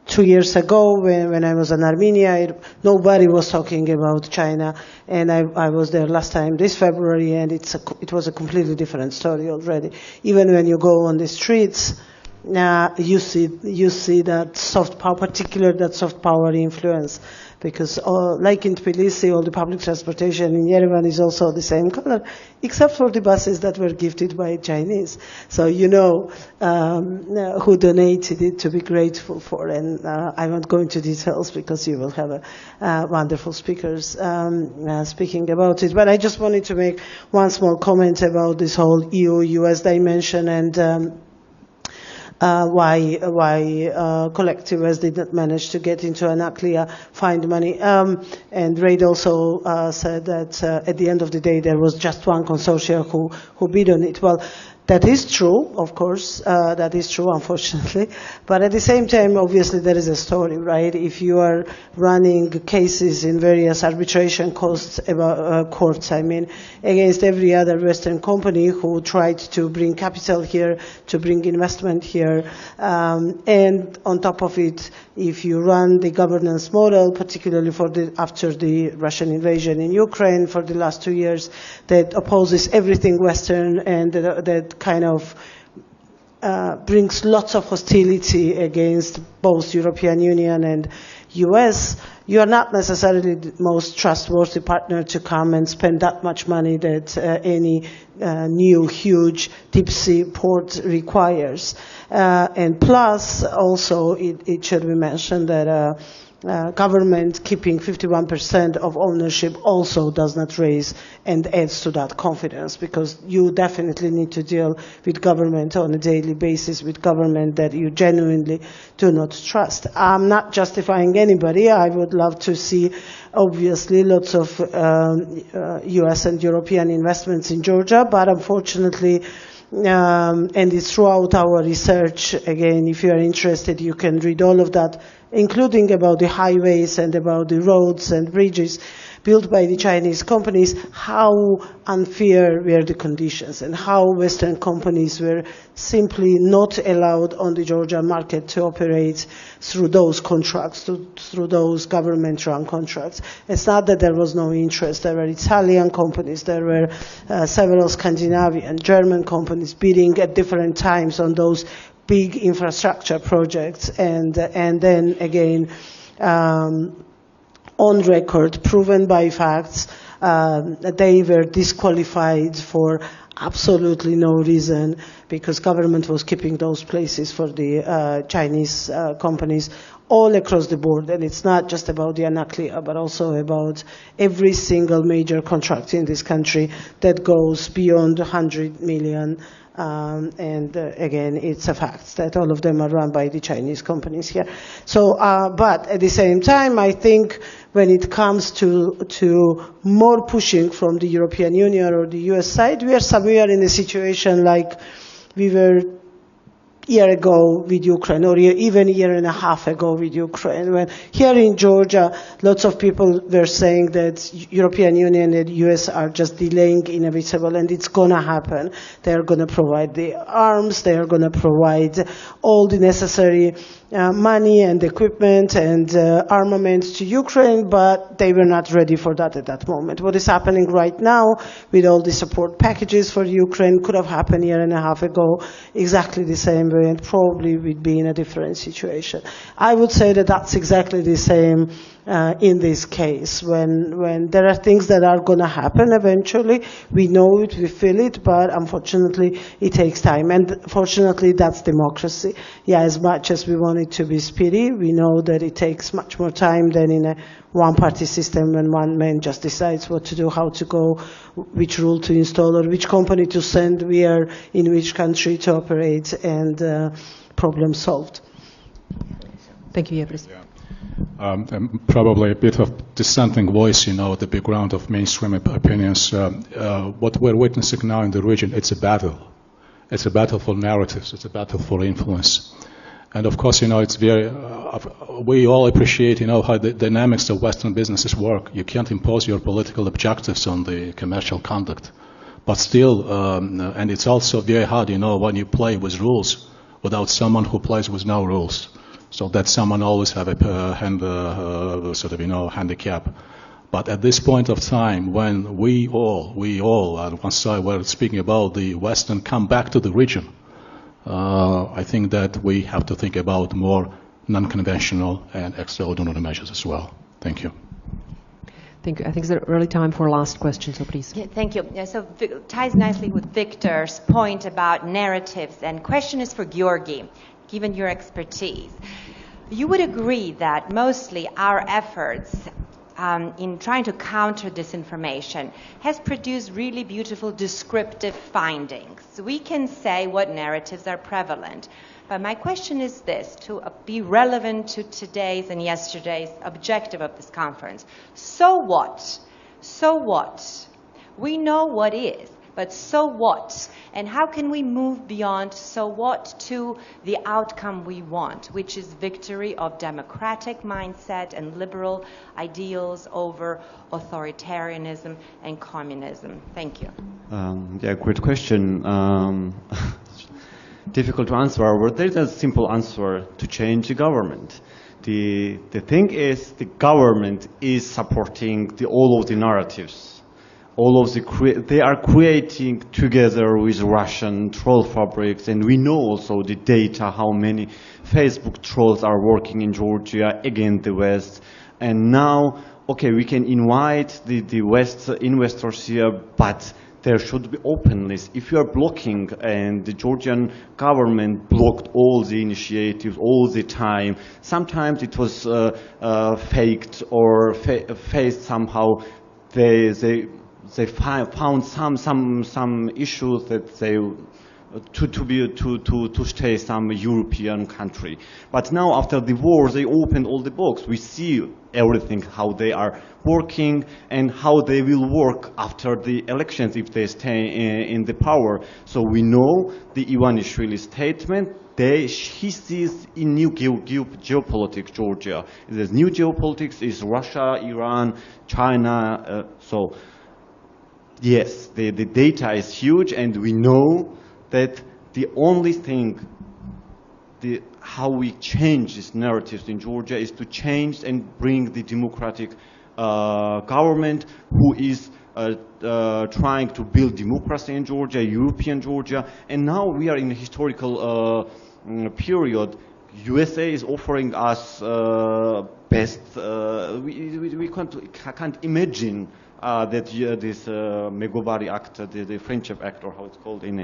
2 years ago, when I was in Armenia, nobody was talking about China, and I was there last time this February, and it was a completely different story already. Even when you go on the streets, you see that soft power, particularly that soft power influence, because like in Tbilisi, all the public transportation in Yerevan is also the same color, except for the buses that were gifted by Chinese. So you know who donated it to be grateful for, and I won't go into details because you will have wonderful speakers speaking about it. But I just wanted to make one small comment about this whole EU-US dimension and why collectivists did not manage to get into Anaklia, find money. And Raid also said that at the end of the day there was just one consortium who bid on it. Well, that is true, of course, that is true, unfortunately. But at the same time, obviously, there is a story, right? If you are running cases in various arbitration courts, against every other Western company who tried to bring capital here, to bring investment here, and on top of it, if you run the governance model, particularly after the Russian invasion in Ukraine for the last 2 years, that opposes everything Western and that kind of brings lots of hostility against both European Union and US, you are not necessarily the most trustworthy partner to come and spend that much money that any new huge deep sea port requires. And plus, also, it should be mentioned that government keeping 51% of ownership also does not raise and adds to that confidence, because you definitely need to deal with government on a daily basis, with government that you genuinely do not trust. I'm not justifying anybody. I would love to see, obviously, lots of US and European investments in Georgia, but unfortunately, and it's throughout our research. Again, if you are interested, you can read all of that, including about the highways and about the roads and bridges built by the Chinese companies, how unfair were the conditions and how Western companies were simply not allowed on the Georgian market to operate through those contracts, through those government-run contracts. It's not that there was no interest. There were Italian companies, there were several Scandinavian, German companies bidding at different times on those big infrastructure projects, and then again, on record, proven by facts, they were disqualified for absolutely no reason, because government was keeping those places for the Chinese companies all across the board. And it's not just about the Anaklia, but also about every single major contract in this country that goes beyond 100 million. Again, it's a fact that all of them are run by the Chinese companies here. So, but at the same time, I think when it comes to more pushing from the European Union or the US side, we are somewhere in a situation like we were a year ago with Ukraine, or even a year and a half ago with Ukraine, when here in Georgia, lots of people were saying that European Union and US are just delaying inevitable, and it's going to happen. They are going to provide the arms, they are going to provide all the necessary money and equipment and armament to Ukraine, but they were not ready for that at that moment. What is happening right now with all the support packages for Ukraine could have happened a year and a half ago, exactly the same way, and probably we'd be in a different situation. I would say that that's exactly the same in this case. When there are things that are going to happen eventually, we know it, we feel it, but unfortunately it takes time. And fortunately, that's democracy. Yeah, as much as we want it to be speedy, we know that it takes much more time than in a one-party system when one man just decides what to do, how to go, which rule to install, or which company to send, where, in which country to operate, and problem solved. Thank you, Jebris. Probably a bit of dissenting voice, at the background of mainstream opinions. What we're witnessing now in the region, it's a battle. It's a battle for narratives. It's a battle for influence. And of course, it's very, we all appreciate, how the dynamics of Western businesses work. You can't impose your political objectives on the commercial conduct. But still, and it's also very hard, when you play with rules without someone who plays with no rules. So that someone always have a handicap. But at this point of time, when we all on one side were speaking about the West and come back to the region, I think that we have to think about more non-conventional and extraordinary measures as well. Thank you. Thank you. I think it's really time for last question, so please. Yeah, thank you. So ties nicely with Victor's point about narratives, and question is for Georgi, given your expertise. You would agree that mostly our efforts in trying to counter disinformation has produced really beautiful descriptive findings. We can say what narratives are prevalent. But my question is this, to be relevant to today's and yesterday's objective of this conference. So what? So what? We know what is, but so what? And how can we move beyond so what to the outcome we want, which is victory of democratic mindset and liberal ideals over authoritarianism and communism? Thank you. Great question. Difficult to answer, but there's a simple answer: to change the government. The thing is, the government is supporting all of the narratives. They are creating together with Russian troll fabrics, and we know also the data, how many Facebook trolls are working in Georgia against the West. And now, okay, we can invite the West investors here, but there should be openness. If you are blocking, and the Georgian government blocked all the initiatives all the time, sometimes it was faked or faced somehow. They found some issues that they to stay some European country. But now after the war, they opened all the books. We see everything, how they are working and how they will work after the elections if they stay in the power. So we know the Ivanishvili statement. He sees in new geopolitics Georgia. There's new geopolitics is Russia, Iran, China. So yes, the data is huge, and we know that the only thing, how we change these narratives in Georgia is to change and bring the democratic government who is trying to build democracy in Georgia, European Georgia. And now we are in a historical period. USA is offering us best. We can't imagine that this Megobari Act, the Friendship Act, or how it's called in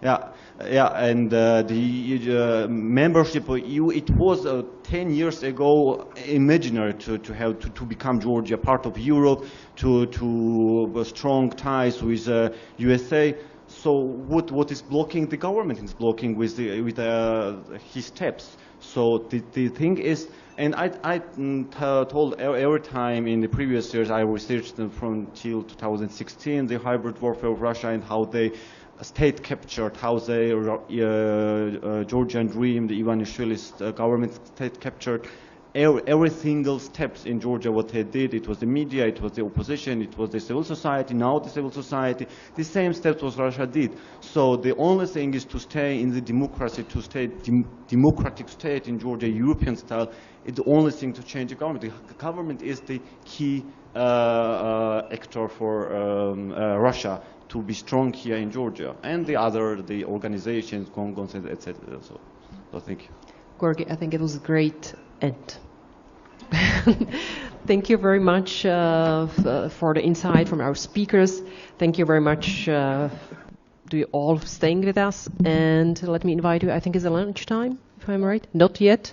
and the membership of EU, it was 10 years ago imaginary to become Georgia part of Europe, to strong ties with USA. So what is blocking the government? Is blocking with his steps. So the thing is, and I told every time in the previous years I researched them from till 2016 the hybrid warfare of Russia and how they state captured, how they Georgian Dream, the Ivanishvili government state captured every single steps in Georgia. What they did, it was the media, it was the opposition, it was the civil society. Now the civil society, the same steps what Russia did. So the only thing is to stay in the democracy, to stay democratic state in Georgia, European style. It's the only thing to change the government. The government is the key actor for Russia to be strong here in Georgia, and the organizations, Congos, etc. So thank you. Georgi, I think it was a great end. Thank you very much for the insight from our speakers. Thank you very much to you all staying with us. And let me invite you, I think it's a lunchtime, if I'm right? Not yet?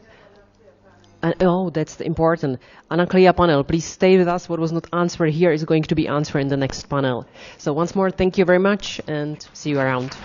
Oh, that's important. Unclear panel, please stay with us. What was not answered here is going to be answered in the next panel. So once more, thank you very much and see you around.